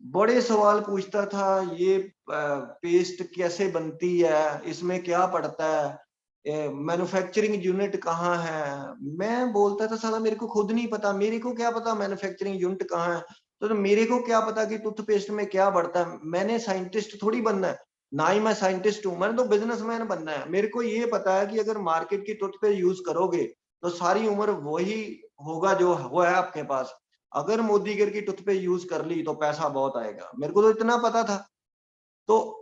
बड़े सवाल पूछता था। ये पेस्ट कैसे बनती है, इसमें क्या पड़ता है, मैन्युफैक्चरिंग यूनिट कहाँ है। मैं बोलता था साला मेरे को खुद नहीं पता, मेरे को क्या पता मैन्युफैक्चरिंग यूनिट कहाँ है। तो मेरे को क्या पता कि टूथपेस्ट में क्या बढ़ता है। मैंने साइंटिस्ट थोड़ी बनना है, ना ही मैं साइंटिस्ट हूँ, मैंने तो बिजनेसमैन बनना है। मेरे को ये पता है कि अगर मार्केट की टूथपेस्ट यूज करोगे, तो सारी उम्र वही होगा जो वो है आपके पास। अगर मोदी गिर की टूथपेस्ट यूज कर ली, तो पैसा बहुत आएगा। मेरे को तो इतना पता था। तो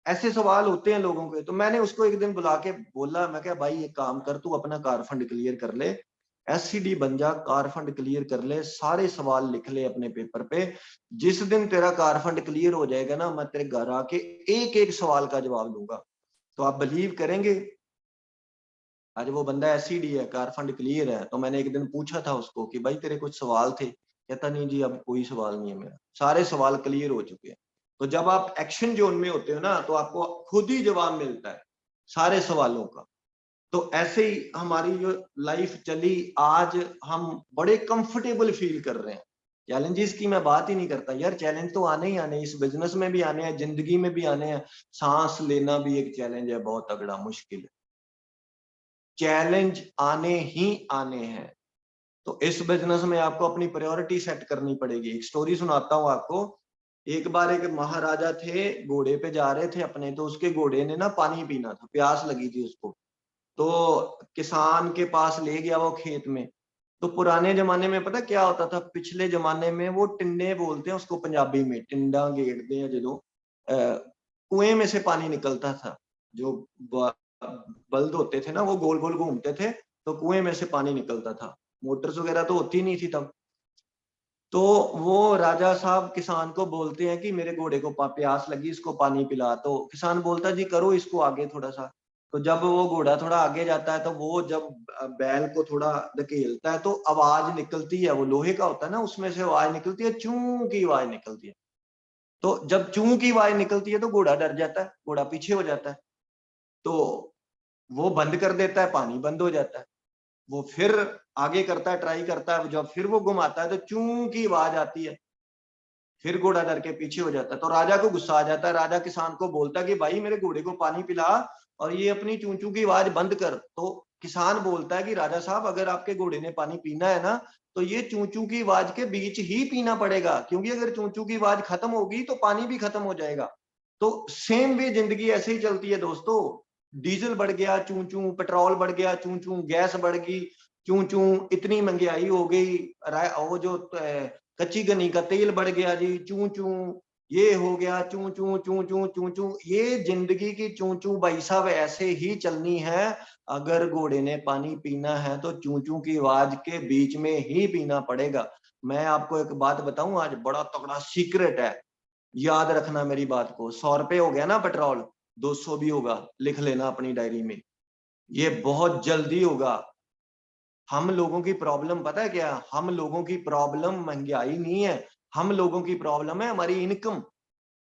ऐसे सवाल होते हैं लोगों के। तो मैंने उसको एक दिन बुला के बोला, मैं क्या भाई एक काम कर, तू अपना कार फंड क्लियर कर ले, एससीडी बन जा, कार फंड क्लियर कर ले, सारे सवाल लिख ले अपने पेपर पे। जिस दिन तेरा कार फंड क्लियर हो जाएगा ना, मैं तेरे घर आके एक एक सवाल का जवाब दूंगा। तो आप बिलीव करेंगे, आज वो बंदा एससीडी है, कार फंड क्लियर है। तो मैंने एक दिन पूछा था उसको कि भाई तेरे कुछ सवाल थे, कहता नहीं जी अब कोई सवाल नहीं है मेरा, सारे सवाल क्लियर हो चुके हैं। तो जब आप एक्शन जोन में होते हो ना, तो आपको खुद ही जवाब मिलता है सारे सवालों का। तो ऐसे ही हमारी जो लाइफ चली, आज हम बड़े कंफर्टेबल फील कर रहे हैं। चैलेंजेस की मैं बात ही नहीं करता यार, चैलेंज तो आने ही आने, इस बिजनेस में भी आने हैं, जिंदगी में भी आने हैं। सांस लेना भी एक चैलेंज है, बहुत तगड़ा, मुश्किल है। चैलेंज आने ही आने हैं। तो इस बिजनेस में आपको अपनी प्रायोरिटी सेट करनी पड़ेगी। एक स्टोरी सुनाता हूँ आपको। एक बार एक महाराजा थे, घोड़े पे जा रहे थे अपने, तो उसके घोड़े ने ना पानी पीना था, प्यास लगी थी उसको। तो किसान के पास ले गया वो खेत में। तो पुराने जमाने में पता क्या होता था, पिछले जमाने में वो टिंडे बोलते हैं उसको पंजाबी में, टिंडा गेड़ते हैं जो, कुएं में से पानी निकलता था। जो बल्द होते थे ना, वो गोल गोल घूमते थे, तो कुएं में से पानी निकलता था। मोटर्स वगैरह तो होती नहीं थी तब। तो वो राजा साहब किसान को बोलते हैं कि मेरे घोड़े को प्यास लगी, इसको पानी पिला। तो किसान बोलता है जी करो इसको आगे थोड़ा सा। तो जब वो घोड़ा थोड़ा आगे जाता है, तो वो जब बैल को थोड़ा धकेलता है, तो आवाज निकलती है, वो लोहे का होता है ना, उसमें से आवाज निकलती है, चू की आवाज निकलती है। तो जब चू की आवाज निकलती है, तो घोड़ा डर जाता है, घोड़ा पीछे हो जाता है। तो वो बंद कर देता है, पानी बंद हो जाता है। वो फिर आगे करता है, ट्राई करता है, जब फिर वो घुमाता है, तो चू की आवाज आती है। फिर घोड़ा डर के पीछे हो जाता है। तो राजा को गुस्सा आ जाता है। राजा किसान को बोलता है कि भाई मेरे घोड़े को पानी पिला, और ये अपनी चूंचू की आवाज बंद कर। तो किसान बोलता है कि राजा साहब अगर आपके घोड़े ने पानी पीना है ना, तो ये चूंचू की आवाज के बीच ही पीना पड़ेगा, क्योंकि अगर चूंचू की आवाज खत्म होगी, तो पानी भी खत्म हो जाएगा। तो सेम वे जिंदगी ऐसे ही चलती है दोस्तों। डीजल बढ़ गया चूं चूं, पेट्रोल बढ़ गया चूं चूं, गैस बढ़ गई चूं चूं, इतनी महंगाई हो गई। वो जो कच्ची घनी का तेल बढ़ गया जी, चू चू ये हो गया, चू चू चू चू चू चू। ये जिंदगी की चू चू भाई साहब ऐसे ही चलनी है। अगर घोड़े ने पानी पीना है तो चू चू की आवाज के बीच में ही पीना पड़ेगा। मैं आपको एक बात बताऊं, आज बड़ा तगड़ा सीक्रेट है, याद रखना मेरी बात को। 100 रुपए हो गया ना पेट्रोल, 200 भी होगा, लिख लेना अपनी डायरी में, ये बहुत जल्दी होगा। हम लोगों की प्रॉब्लम पता है क्या? हम लोगों की प्रॉब्लम महंगाई नहीं है, हम लोगों की प्रॉब्लम है हमारी इनकम।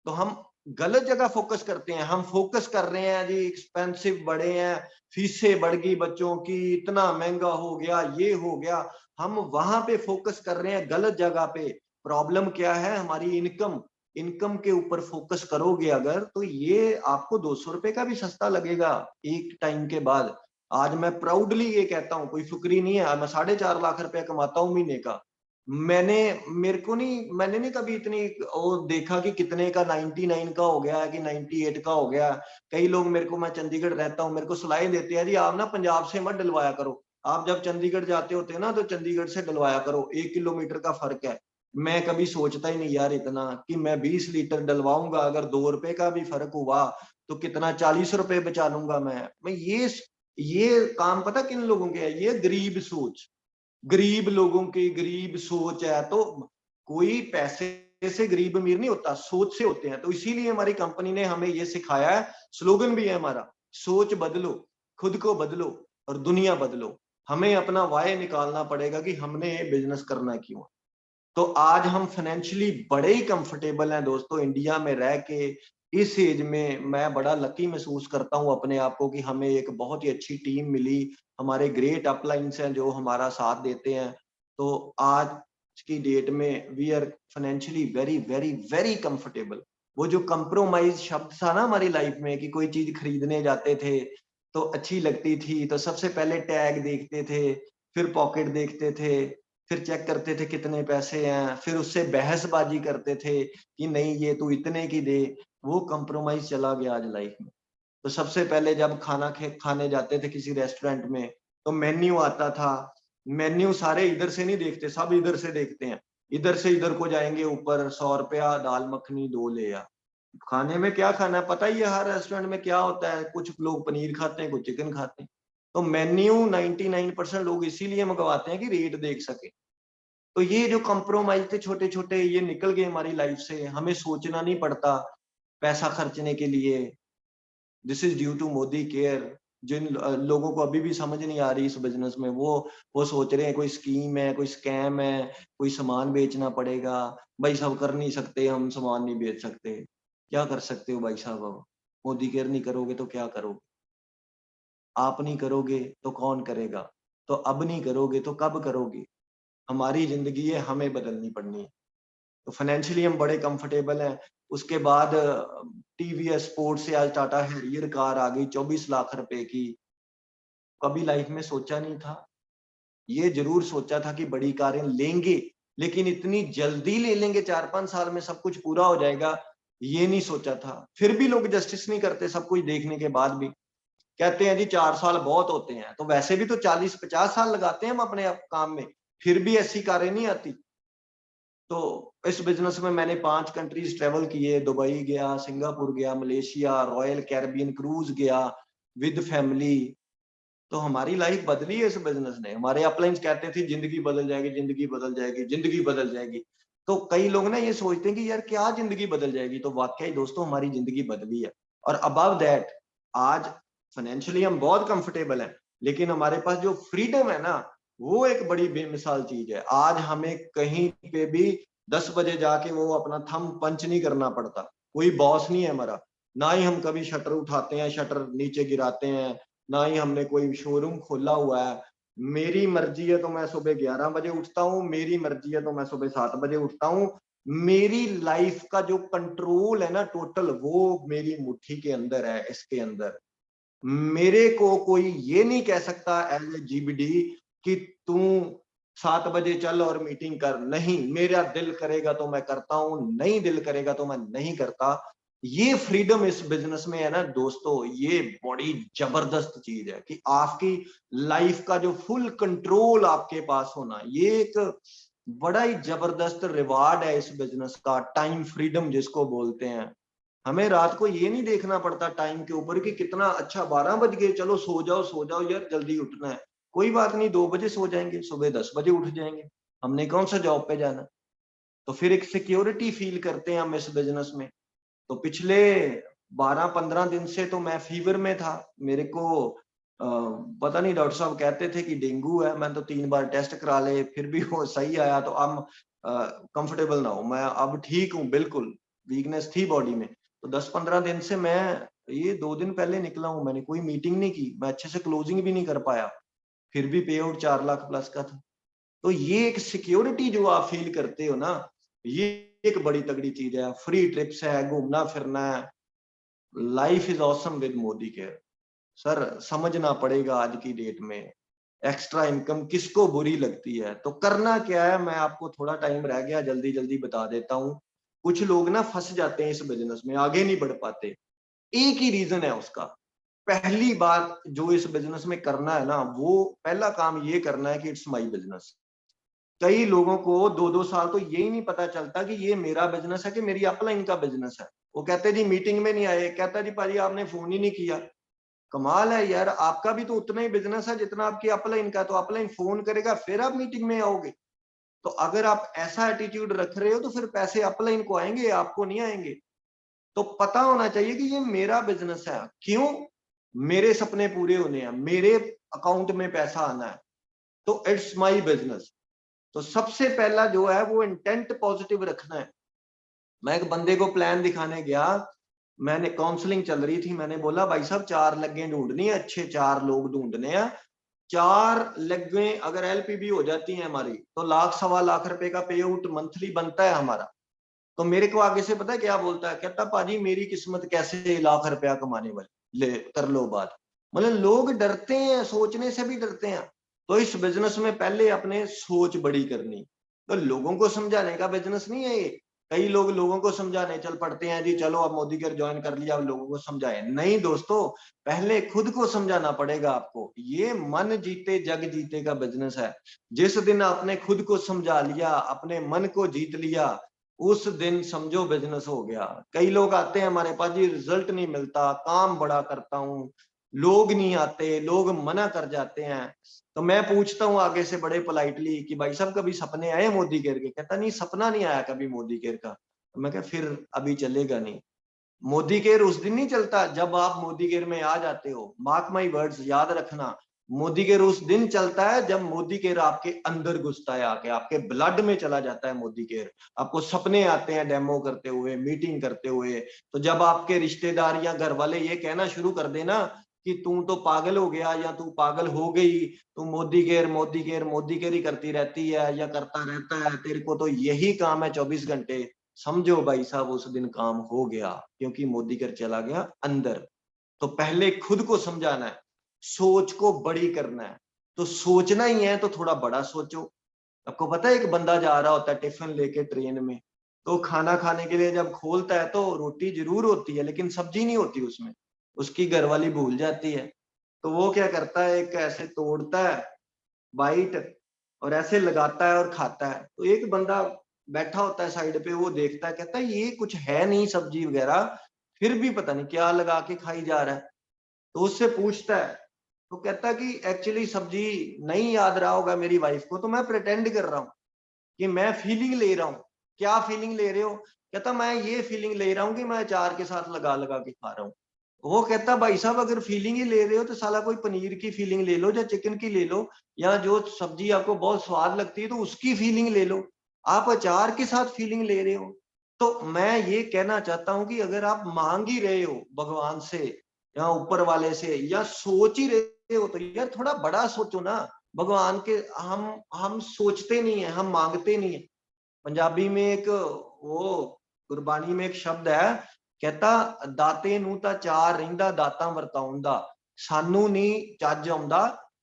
तो हम गलत जगह फोकस करते हैं। हम फोकस कर रहे हैं जी एक्सपेंसिव बढ़े हैं, फीसें बढ़ गई बच्चों की, इतना महंगा हो गया, ये हो गया। हम वहां पे फोकस कर रहे हैं गलत जगह पे। प्रॉब्लम क्या है? हमारी इनकम। इनकम के ऊपर फोकस करोगे अगर, तो ये आपको 200 रुपए का भी सस्ता लगेगा एक टाइम के बाद। आज मैं प्राउडली ये कहता हूँ, कोई फुकरी नहीं है, मैं 4.5 लाख रुपया कमाता हूँ महीने का। मैंने नहीं कभी इतनी वो देखा कि कितने का 99 का हो गया है कि 98 का हो गया। कई लोग मेरे को, मैं चंडीगढ़ रहता हूँ, मेरे को सलाह देते हैं जी आप ना पंजाब से मत डलवाया करो, आप जब चंडीगढ़ जाते होते हैं ना तो चंडीगढ़ से डलवाया करो, 1 किलोमीटर का फर्क है। मैं कभी सोचता ही नहीं यार इतना कि मैं 20 लीटर डलवाऊंगा, अगर 2 रुपए का भी फर्क हुआ तो कितना 40 रुपए बचा लूंगा मैं ये काम पता किन लोगों के है? ये गरीब सोच, गरीब लोगों की गरीब सोच है। तो कोई पैसे से गरीब अमीर नहीं होता, सोच से होते हैं। तो इसीलिए हमारी कंपनी ने हमें ये सिखाया है, स्लोगन भी है हमारा, सोच बदलो, खुद को बदलो और दुनिया बदलो। हमें अपना वाय निकालना पड़ेगा कि हमने ये बिजनेस करना क्यों। तो आज हम फाइनेंशियली बड़े ही कंफर्टेबल हैं दोस्तों, इंडिया में रह के। इस एज में मैं बड़ा लकी महसूस करता हूं अपने आप को कि हमें एक बहुत ही अच्छी टीम मिली, हमारे ग्रेट अपलाइंस हैं जो हमारा साथ देते हैं। तो आज की डेट में we are financially very very very comfortable. वो जो कंप्रोमाइज शब्द था ना हमारी लाइफ में, कि कोई चीज खरीदने जाते थे तो अच्छी लगती थी तो सबसे पहले टैग देखते थे, फिर पॉकेट देखते थे, फिर चेक करते थे कितने पैसे हैं, फिर उससे बहसबाजी करते थे कि नहीं ये तू इतने की दे। वो कंप्रोमाइज चला गया आज लाइफ में। तो सबसे पहले जब खाने जाते थे किसी रेस्टोरेंट में, तो मेन्यू आता था। मेन्यू सारे इधर से नहीं देखते, सब इधर से देखते हैं। इधर से इधर को जाएंगे, ऊपर 100 रुपया दाल मखनी 2 ले आ। खाने में क्या खाना है पता ही है, हर रेस्टोरेंट में क्या होता है, कुछ लोग पनीर खाते हैं, कुछ चिकन खाते हैं। तो मेन्यू 99% लोग इसीलिए मंगवाते हैं कि रेट देख सके। तो ये जो कंप्रोमाइज थे छोटे छोटे, ये निकल गए हमारी लाइफ से। हमें सोचना नहीं पड़ता पैसा खर्चने के लिए। This is due to Modi care. जिन लोगों को अभी भी समझ नहीं आ रही इस बिजनेस में, वो सोच रहे हैं कोई स्कीम है, कोई स्कैम है, कोई सामान बेचना पड़ेगा। भाई साहब कर नहीं सकते, हम सामान नहीं बेच सकते। क्या कर सकते हो भाई साहब? अब मोदी केयर नहीं करोगे तो क्या करोगे? आप नहीं करोगे तो कौन करेगा? तो अब नहीं करोगे तो कब करोगे? हमारी जिंदगी है, हमें बदलनी पड़नी है। तो फाइनेंशियली हम बड़े कंफर्टेबल हैं। उसके बाद टीवीएस स्पोर्ट्स से आज टाटा हैरियर कार आ गई 24 लाख रुपए की। कभी लाइफ में सोचा नहीं था। ये जरूर सोचा था कि बड़ी कारें लेंगे, लेकिन इतनी जल्दी ले लेंगे, 4-5 साल में सब कुछ पूरा हो जाएगा, ये नहीं सोचा था। फिर भी लोग जस्टिस नहीं करते, सब कुछ देखने के बाद भी कहते हैं जी 4 साल बहुत होते हैं। तो वैसे भी तो 40-50 साल लगाते हैं हम अपने काम में, फिर भी ऐसी कारें नहीं आती। तो इस बिजनेस में मैंने 5 कंट्रीज ट्रेवल किए, दुबई गया, सिंगापुर गया, मलेशिया, रॉयल कैरिबियन क्रूज गया विद फैमिली। तो हमारी लाइफ बदली है इस बिजनेस ने। हमारे अपलाइंस कहते थे जिंदगी बदल जाएगी, जिंदगी बदल जाएगी, जिंदगी बदल जाएगी। तो कई लोग ना ये सोचते हैं कि यार क्या जिंदगी बदल जाएगी। तो वाकई दोस्तों हमारी जिंदगी बदली है। और अबव दैट, आज फाइनेंशियली हम बहुत कंफर्टेबल हैं, लेकिन हमारे पास जो फ्रीडम है ना, वो एक बड़ी बेमिसाल चीज है। आज हमें कहीं पे भी 10 बजे जाके वो अपना थंब पंच नहीं करना पड़ता, कोई बॉस नहीं है हमारा। ना ही हम कभी शटर उठाते हैं, शटर नीचे गिराते हैं, ना ही हमने कोई शोरूम खोला हुआ है। मेरी मर्जी है तो मैं सुबह 11 बजे उठता हूँ, मेरी मर्जी है तो मैं सुबह 7 बजे उठता हूँ। मेरी लाइफ का जो कंट्रोल है ना टोटल, वो मेरी मुट्ठी के अंदर है, इसके अंदर। मेरे को कोई ये नहीं कह सकता एज ए जीबीडी कि तू 7 बजे चल और मीटिंग कर। नहीं, मेरा दिल करेगा तो मैं करता हूं, नहीं दिल करेगा तो मैं नहीं करता। ये फ्रीडम इस बिजनेस में है ना दोस्तों, ये बड़ी जबरदस्त चीज है कि आपकी लाइफ का जो फुल कंट्रोल आपके पास होना। ये एक बड़ा ही जबरदस्त रिवार्ड है इस बिजनेस का, टाइम फ्रीडम जिसको बोलते हैं। हमें रात को ये नहीं देखना पड़ता टाइम के ऊपर कि कितना अच्छा 12 बज गए, चलो सो जाओ यार, जल्दी उठना है। कोई बात नहीं, 2 बजे सो जाएंगे, सुबह 10 बजे उठ जाएंगे, हमने कौन सा जॉब पे जाना। तो फिर एक सिक्योरिटी फील करते हैं हम इस बिजनेस में। तो पिछले 12-15 दिन से तो मैं फीवर में था। मेरे को पता नहीं, डॉक्टर साहब कहते थे कि डेंगू है। मैं तो 3 बार टेस्ट करा ले, फिर भी वो सही आया। तो अब कंफर्टेबल ना हो, मैं अब ठीक हूँ बिल्कुल। वीकनेस थी बॉडी में। तो 10-15 दिन से मैं, ये 2 दिन पहले निकला हूँ, मैंने कोई मीटिंग नहीं की, मैं अच्छे से क्लोजिंग भी नहीं कर पाया, फिर भी पे आउट 4 लाख प्लस का था। तो ये एक सिक्योरिटी जो आप फील करते हो ना, ये एक बड़ी तगड़ी चीज है। फ्री ट्रिप्स है, घूमना फिरना है, life is awesome with Modi care. Sir समझना पड़ेगा आज की डेट में एक्स्ट्रा इनकम किसको बुरी लगती है। तो करना क्या है, मैं आपको, थोड़ा टाइम रह गया, जल्दी जल्दी बता देता हूँ। कुछ लोग ना फंस जाते हैं इस बिजनेस में, आगे नहीं बढ़ पाते। एक ही रीजन है उसका। पहली बात जो इस बिजनेस में करना है ना, वो पहला काम ये करना है कि इट्स माई बिजनेस। कई लोगों को 2-2 साल तो यही नहीं पता चलता कि ये मेरा बिजनेस है कि मेरी अपलाइन का बिजनेस है। वो कहते जी मीटिंग में नहीं आए, कहता जी पाजी आपने फोन ही नहीं किया। कमाल है यार, आपका भी तो उतना ही बिजनेस है जितना आपकी अपलाइन का। तो अपलाइन फोन करेगा फिर आप मीटिंग में आओगे। तो अगर आप ऐसा एटीट्यूड रख रहे हो तो फिर पैसे अपलाइन को आएंगे, आपको नहीं आएंगे। तो पता होना चाहिए कि ये मेरा बिजनेस है। क्यों? मेरे सपने पूरे होने हैं, मेरे अकाउंट में पैसा आना है। तो इट्स माई बिजनेस। तो सबसे पहला जो है वो इंटेंट पॉजिटिव रखना है। मैं एक बंदे को प्लान दिखाने गया, मैंने काउंसलिंग चल रही थी, मैंने बोला भाई साहब 4 लगे ढूंढनी है, अच्छे 4 लोग ढूंढने हैं। 4 लगे अगर एलपीबी हो जाती है हमारी तो 1-1.25 लाख रुपए का पे आउट मंथली बनता है हमारा। तो मेरे को आगे से पता है क्या बोलता है, कहता पाजी मेरी किस्मत कैसे लाख रुपया कमाने वाली, ले कर लो बात। मतलब लोग डरते हैं, सोचने से भी डरते हैं। तो इस बिजनेस में पहले अपने सोच बड़ी करनी। तो लोगों को समझाने का बिजनेस नहीं है ये। कई लोग लोगों को समझाने चल पड़ते हैं, जी चलो अब मोदी केयर ज्वाइन कर लिया, अब लोगों को समझाए। नहीं दोस्तों, पहले खुद को समझाना पड़ेगा आपको। ये मन जीते जग जीते का बिजनेस है। जिस दिन आपने खुद को समझा लिया, अपने मन को जीत लिया, उस दिन समझो बिजनेस हो गया। कई लोग आते हैं हमारे पास, जी रिजल्ट नहीं मिलता, काम बड़ा करता हूँ, लोग नहीं आते, लोग मना कर जाते हैं। तो मैं पूछता हूँ आगे से बड़े पोलाइटली कि भाई साहब कभी सपने आए मोदी केयर के? कहता नहीं, सपना नहीं आया कभी मोदी केयर का। तो मैं कहा फिर अभी चलेगा नहीं। मोदी केयर उस दिन नहीं चलता जब आप मोदी केयर में आ जाते हो। मार्क माई वर्ड्स, याद रखना। मोदी केयर उस दिन चलता है जब मोदी केयर आपके अंदर घुसता है, आके आपके ब्लड में चला जाता है मोदी केयर। आपको सपने आते हैं डेमो करते हुए, मीटिंग करते हुए। तो जब आपके रिश्तेदार या घर वाले ये कहना शुरू कर देना कि तू तो पागल हो गया या तू पागल हो गई, तू Modi care Modi care Modi care ही करती रहती है या करता रहता है, तेरे को तो यही काम है 24 घंटे, समझो भाई साहब उस दिन काम हो गया, क्योंकि मोदी केयर चला गया अंदर। तो पहले खुद को समझाना है, सोच को बड़ी करना है। तो सोचना ही है तो थोड़ा बड़ा सोचो। आपको पता है एक बंदा जा रहा होता है टिफिन लेके ट्रेन में, तो खाना खाने के लिए जब खोलता है तो रोटी जरूर होती है लेकिन सब्जी नहीं होती उसमें, उसकी घरवाली भूल जाती है। तो वो क्या करता है, एक ऐसे तोड़ता है बाइट और ऐसे लगाता है और खाता है। तो एक बंदा बैठा होता है साइड पे, वो देखता है, कहता है ये कुछ है नहीं सब्जी वगैरह, फिर भी पता नहीं क्या लगा के खाई जा रहा है। तो उससे पूछता है, तो कहता है कि एक्चुअली सब्जी नहीं याद रहा होगा मेरी वाइफ को, तो मैं प्रिटेंड कर रहा हूँ कि मैं फीलिंग ले रहा हूँ। क्या फीलिंग ले रहे हो? कहता मैं ये फीलिंग ले रहा हूँ कि मैं अचार के साथ लगा लगा के खा रहा हूँ। वो कहता भाई साहब अगर फीलिंग ही ले रहे हो तो साला कोई पनीर की फीलिंग ले लो या चिकन की ले लो, या जो सब्जी आपको बहुत स्वाद लगती है तो उसकी फीलिंग ले लो। आप अचार के साथ फीलिंग ले रहे हो। तो मैं ये कहना चाहता हूं कि अगर आप मांग ही रहे हो भगवान से या ऊपर वाले से या सोच ही रहे हो तो यार थोड़ा बड़ा सोचो ना। भगवान के हम सोचते नहीं है, हम मांगते नहीं है। पंजाबी में एक वो गुरबानी में एक शब्द है, कहता दाते नूं तां चार रहिंदा दातां वरताउण दा, सानू नहीं चज आउंदा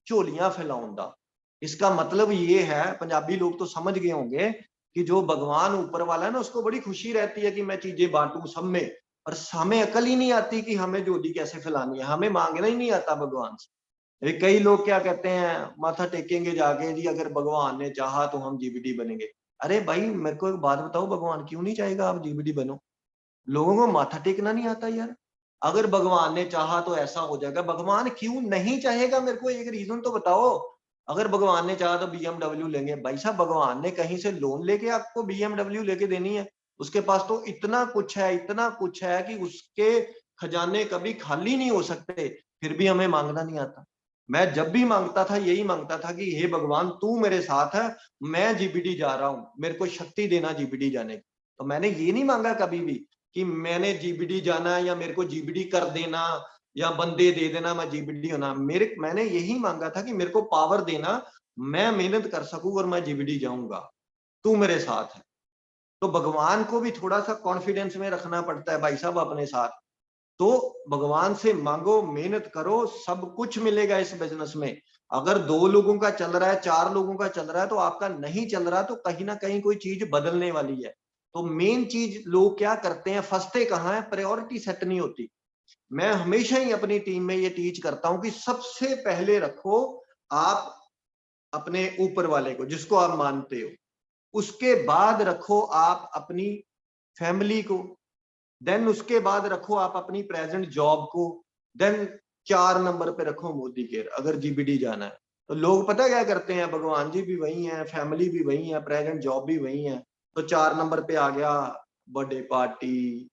झोलियां फैलाउण दा। इसका मतलब ये है, पंजाबी लोग तो समझ गए होंगे कि जो भगवान ऊपर वाला है ना उसको बड़ी खुशी रहती है कि मैं चीजें बांटूं सब में, और हमें अकल ही नहीं आती कि हमें झोली कैसे फैलानी है, हमें मांगना ही नहीं आता भगवान से। कई लोग क्या कहते हैं, माथा टेकेंगे जाके जी अगर भगवान ने चाहा तो हम जीबीटी बनेंगे। अरे भाई मेरे को एक बात बताओ, भगवान क्यों नहीं चाहेगा आप जीबीटी बनो? लोगों को माथा टेकना नहीं आता यार। अगर भगवान ने चाहा तो ऐसा हो जाएगा, भगवान क्यों नहीं चाहेगा? मेरे को एक रीजन तो बताओ। अगर भगवान ने चाहा तो बीएमडब्ल्यू लेंगे, भाई साहब भगवान ने कहीं से लोन लेके आपको बीएमडब्ल्यू लेके देनी है? उसके पास तो इतना कुछ है, इतना कुछ है कि उसके खजाने कभी खाली नहीं हो सकते, फिर भी हमें मांगना नहीं आता। मैं जब भी मांगता था यही मांगता था कि हे भगवान तू मेरे साथ है, मैं जीबीटी जा रहा हूं, मेरे को शक्ति देना जीबीटी जाने की। तो मैंने ये नहीं मांगा कभी भी कि मैंने जीबीटी जाना है या मेरे को जीबीटी कर देना या बंदे दे देना मैं जीबीटी होना। मैंने यही मांगा था कि मेरे को पावर देना, मैं मेहनत कर सकूं और मैं जीबीटी जाऊंगा, तू मेरे साथ है। तो भगवान को भी थोड़ा सा कॉन्फिडेंस में रखना पड़ता है भाई साहब अपने साथ। तो भगवान से मांगो, मेहनत करो, सब कुछ मिलेगा इस बिजनेस में। अगर 2 लोगों का चल रहा है, 4 लोगों का चल रहा है, तो आपका नहीं चल रहा, तो कहीं ना कहीं कोई चीज बदलने वाली है। तो मेन चीज लोग क्या करते हैं, फंसते कहाँ है, प्रायोरिटी सेट नहीं होती। मैं हमेशा ही अपनी टीम में ये टीच करता हूं कि सबसे पहले रखो आप अपने ऊपर वाले को, जिसको आप मानते हो। उसके बाद रखो आप अपनी फैमिली को। देन उसके बाद रखो आप अपनी प्रेजेंट जॉब को। देन 4 नंबर पे रखो मोदी केयर, अगर जीबीडी जाना है। तो लोग पता क्या करते हैं, भगवान जी भी वही है, फैमिली भी वही है, प्रेजेंट जॉब भी वही है, तो 4 नंबर पे आ गया बर्थडे पार्टी।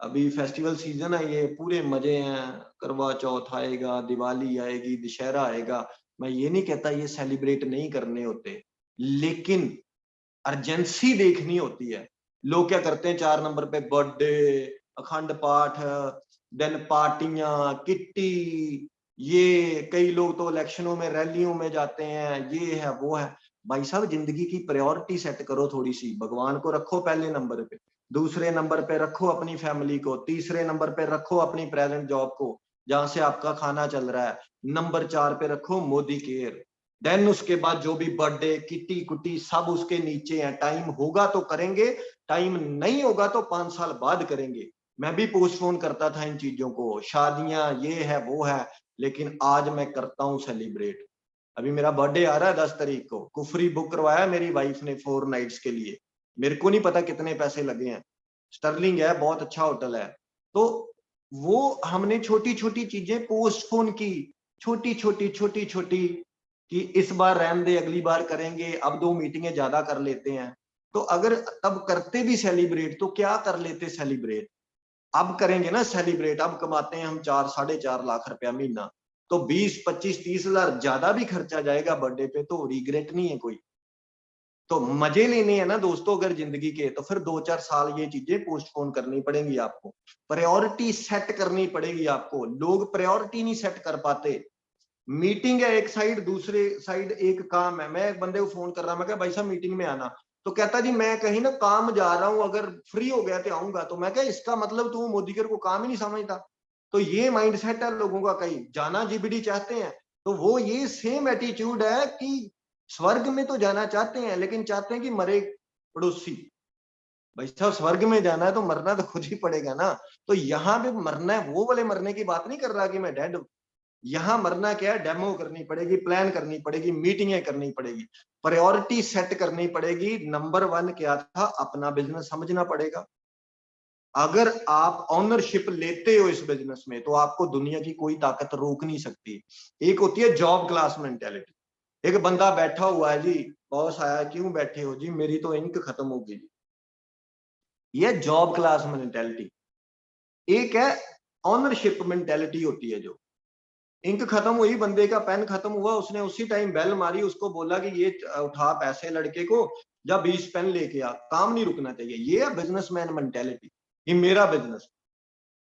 अभी फेस्टिवल सीजन है, ये पूरे मजे हैं, करवा चौथ आएगा, दिवाली आएगी, दशहरा आएगा। मैं ये नहीं कहता ये सेलिब्रेट नहीं करने होते, लेकिन अर्जेंसी देखनी होती है। लोग क्या करते हैं, 4 नंबर पे बर्थडे, अखंड पाठ, देन पार्टियां, किट्टी, ये कई लोग तो इलेक्शनों में रैलियों में जाते हैं, ये है वो है। भाई साहब जिंदगी की प्रायोरिटी सेट करो थोड़ी सी, भगवान को रखो पहले नंबर पे, दूसरे नंबर पे रखो अपनी फैमिली को, तीसरे नंबर पे रखो अपनी प्रेजेंट जॉब को जहां से आपका खाना चल रहा है, नंबर 4 पे रखो मोदी केयर। देन उसके बाद जो भी बर्थडे किट्टी कुट्टी सब उसके नीचे है। टाइम होगा तो करेंगे, टाइम नहीं होगा तो 5 साल बाद करेंगे। मैं भी पोस्टपोन करता था इन चीजों को, शादियां ये है वो है, लेकिन आज मैं करता हूं सेलिब्रेट। अभी मेरा बर्थडे आ रहा है 10 तारीख को, कुफरी बुक करवाया मेरी वाइफ ने 4 नाइट्स के लिए। मेरे को नहीं पता कितने पैसे लगे हैं, स्टर्लिंग है, बहुत अच्छा होटल है। तो वो हमने छोटी छोटी चीजें पोस्टपोन की, छोटी छोटी छोटी छोटी, कि इस बार रहने दे अगली बार करेंगे, अब 2 मीटिंगें ज्यादा कर लेते हैं। तो अगर तब करते भी सेलिब्रेट तो क्या कर लेते सेलिब्रेट, अब करेंगे ना सेलिब्रेट। अब कमाते हैं हम 4-4.5 लाख रुपया महीना, तो 20-25-30 हजार ज्यादा भी खर्चा जाएगा बर्थडे पे, तो रिग्रेट नहीं है कोई। तो मजे लेने हैं ना दोस्तों अगर जिंदगी के, तो फिर 2-4 साल ये चीजें पोस्टपोन करनी पड़ेंगी आपको, प्रायोरिटी सेट करनी पड़ेगी आपको। लोग प्रायोरिटी नहीं सेट कर पाते। मीटिंग है एक साइड, दूसरे साइड एक काम है। मैं एक बंदे को फोन कर रहा, मैं कहा भाई साहब मीटिंग में आना, तो कहता जी मैं कहीं ना काम जा रहा हूं, अगर फ्री हो गया तो आऊंगा। तो मैं कहा इसका मतलब तू मोदी केयर को काम ही नहीं समझता। तो ये माइंडसेट है लोगों का, कहीं जाना जीबीडी चाहते हैं, तो वो ये सेम एटीट्यूड है कि स्वर्ग में तो जाना चाहते हैं, लेकिन चाहते हैं कि मरे पड़ोसी। भाई साहब स्वर्ग में जाना है तो मरना तो खुद ही पड़ेगा ना। तो यहाँ पे मरना है, वो वाले मरने की बात नहीं कर रहा कि मैं डेड हूं। यहाँ मरना क्या है, डेमो करनी पड़ेगी, प्लान करनी पड़ेगी, मीटिंगें करनी पड़ेगी, प्रायोरिटी सेट करनी पड़ेगी। नंबर 1 क्या था, अपना बिजनेस समझना पड़ेगा। अगर आप ऑनरशिप लेते हो इस बिजनेस में, तो आपको दुनिया की कोई ताकत रोक नहीं सकती। एक होती है जॉब क्लास मेंटेलिटी, एक बंदा बैठा हुआ है जी, बॉस आया, क्यों बैठे हो जी, मेरी तो इंक खत्म हो गई। ये जॉब क्लास मेंटेलिटी। एक है ऑनरशिप मेंटेलिटी होती है, जो इंक खत्म हुई, बंदे का पेन खत्म हुआ, उसने उसी टाइम बेल मारी, उसको बोला कि ये उठा पैसे लड़के को, जा 20 पेन लेके आ, काम नहीं रुकना चाहिए। ये है बिजनेसमैन मेंटेलिटी, ये मेरा बिजनेस।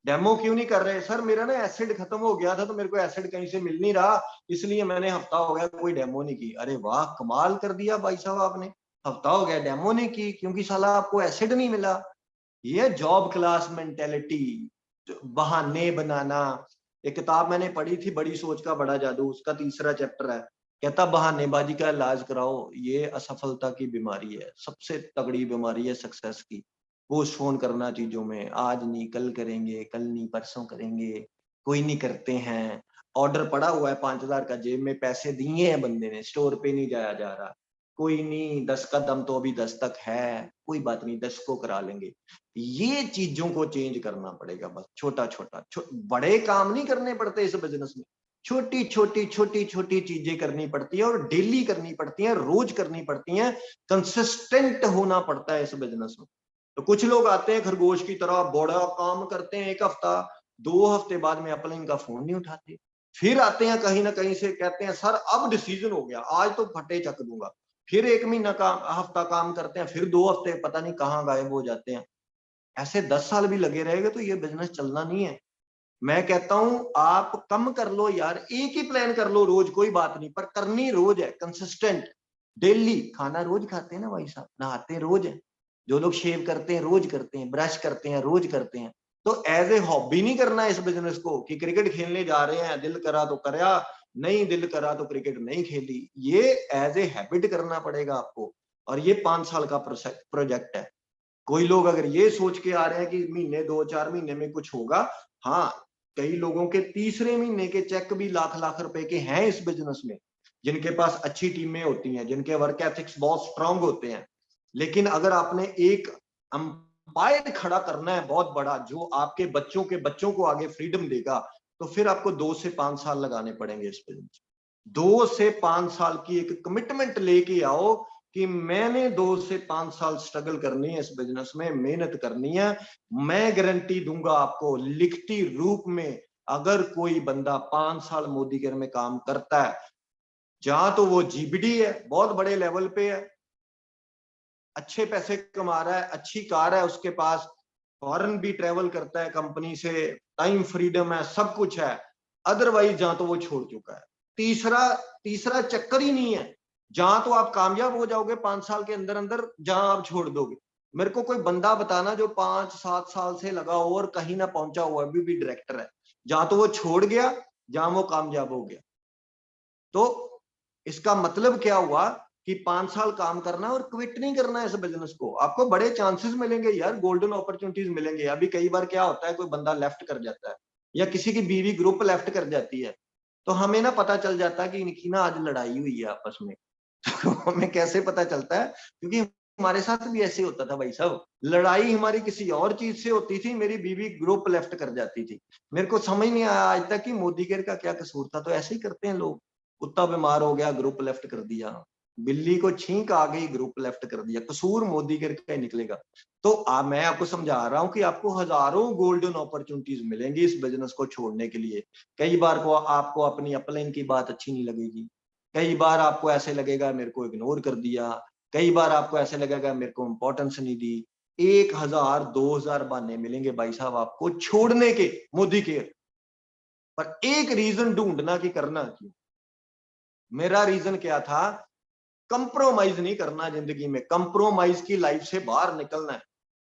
डेमो क्यों नहीं कर रहे, सर मेरा ना एसिड खत्म हो गया था, तो मेरे को एसिड कहीं से मिल नहीं रहा, इसलिए मैंने हफ्ता हो गया कोई डेमो नहीं की। अरे वाह कमाल कर दिया भाई साहब आपने, हफ्ता हो गया डेमो नहीं की क्योंकि साला आपको एसिड नहीं मिला। ये जॉब क्लास मेंटेलिटी, बहाने बनाना। एक किताब मैंने पढ़ी थी, बड़ी सोच का बड़ा जादू, उसका 3रा चैप्टर है, कहता बहानेबाजी का इलाज कराओ, ये असफलता की बीमारी है, सबसे तगड़ी बीमारी है सक्सेस की। पोस्टपोन करना चीजों में, आज नहीं कल करेंगे, कल नहीं परसों करेंगे, कोई नहीं करते हैं। ऑर्डर पड़ा हुआ है 5,000 का, जेब में पैसे दिए हैं बंदे ने, स्टोर पे नहीं जाया जा रहा, कोई नहीं 10 का दम तो अभी 10 तक है, कोई बात नहीं 10 को करा लेंगे। ये चीजों को चेंज करना पड़ेगा। बस छोटा छोटा बड़े काम नहीं करने पड़ते इस बिजनेस में, छोटी छोटी छोटी छोटी चीजें करनी पड़ती है और डेली करनी पड़ती है, रोज करनी पड़ती है, कंसिस्टेंट होना पड़ता है इस बिजनेस में। तो कुछ लोग आते हैं खरगोश की तरह, बड़ा काम करते हैं 1 हफ्ता, 2 हफ्ते बाद में अपलाइन का फोन नहीं उठाते, फिर आते हैं कहीं ना कहीं से, कहते हैं सर अब डिसीजन हो गया, आज तो फटे चक दूंगा, फिर 1 महीना काम, हफ्ता काम करते हैं, फिर 2 हफ्ते पता नहीं कहाँ गायब हो जाते हैं। ऐसे 10 साल भी लगे रहेगा तो ये बिजनेस चलना नहीं है। मैं कहता हूं आप कम कर लो यार, एक ही प्लान कर लो रोज, कोई बात नहीं, पर करनी रोज है, कंसिस्टेंट, डेली। खाना रोज खाते हैं ना भाई साहब, नहाते रोज है, जो लोग शेव करते हैं रोज करते हैं, ब्रश करते हैं रोज करते हैं। तो एज ए हॉबी नहीं करना इस बिजनेस को कि क्रिकेट खेलने जा रहे हैं, दिल करा तो करया, नहीं दिल करा तो क्रिकेट नहीं खेली। ये एज ए हैबिट करना पड़ेगा आपको, और ये 5 साल का प्रोजेक्ट है। कोई लोग अगर ये सोच के आ रहे हैं कि महीने 2-4 महीने में कुछ होगा, हाँ, कई लोगों के तीसरे महीने के चेक भी लाख लाख रुपए के हैं इस बिजनेस में, जिनके पास अच्छी टीमें होती हैं, जिनके वर्क एथिक्स बहुत स्ट्रांग होते हैं। लेकिन अगर आपने एक अंपायर खड़ा करना है बहुत बड़ा, जो आपके बच्चों को आगे फ्रीडम देगा, तो फिर आपको 2 से 5 साल लगाने पड़ेंगे इस बिजनेस। 2 से 5 साल की एक कमिटमेंट लेके आओ कि मैंने 2 से 5 साल स्ट्रगल करनी है इस बिजनेस में, मेहनत करनी है। मैं गारंटी दूंगा आपको लिखती रूप में, अगर कोई बंदा 5 साल मोदी केयर में काम करता है, जहां तो वो जीबीडी है, बहुत बड़े लेवल पे है, अच्छे पैसे कमा रहा है, अच्छी कार है उसके पास, फॉरेन भी ट्रेवल करता है कंपनी से, टाइम फ्रीडम है, सब कुछ है, अदरवाइज जहां तो वो छोड़ चुका है। तीसरा तीसरा चक्कर ही नहीं है, जहां तो आप कामयाब हो जाओगे 5 साल के अंदर अंदर, जहां आप छोड़ दोगे। मेरे को कोई बंदा बताना जो 5-7 साल से लगा हो और कहीं ना पहुंचा हुआ, अभी भी डायरेक्टर है, जहां तो वो छोड़ गया, जहां वो कामयाब हो गया। तो इसका मतलब क्या हुआ कि 5 साल काम करना और क्विट नहीं करना है इस बिजनेस को। आपको बड़े चांसेस मिलेंगे यार, गोल्डन अपॉर्चुनिटीज मिलेंगे। अभी कई बार क्या होता है, कोई बंदा लेफ्ट कर जाता है या किसी की बीवी ग्रुप लेफ्ट कर जाती है, तो हमें ना पता चल जाता है कि इनकी ना आज लड़ाई हुई है आपस में। तो हमें कैसे पता चलता है? क्योंकि हमारे साथ भी ऐसे होता था भाई साहब, लड़ाई हमारी किसी और चीज से होती थी, मेरी बीवी ग्रुप लेफ्ट कर जाती थी। मेरे को समझ नहीं आया आज तक कि मोदी केयर का क्या कसूर था। तो ऐसे ही करते हैं लोग, कुत्ता बीमार हो गया ग्रुप लेफ्ट कर दिया, बिल्ली को छींक आ गई ग्रुप लेफ्ट कर दिया, कसूर मोदी केयर का ही निकलेगा। तो मैं आपको समझा रहा हूं कि आपको हजारों गोल्डन अपॉर्चुनिटीज मिलेंगी इस बिजनेस को छोड़ने के लिए। कई बार को आपको अपनी अपलाइन की बात अच्छी नहीं लगेगी, कई बार आपको ऐसे लगेगा मेरे को इग्नोर कर दिया, कई बार आपको ऐसे लगेगा मेरे को इंपॉर्टेंस नहीं दी। 1,000-2,000 बहाने मिलेंगे भाई साहब आपको छोड़ने के मोदी केयर, पर एक रीजन ढूंढना कि करना क्यों। मेरा रीजन क्या था? कंप्रोमाइज नहीं करना जिंदगी में, कंप्रोमाइज की लाइफ से बाहर निकलना है।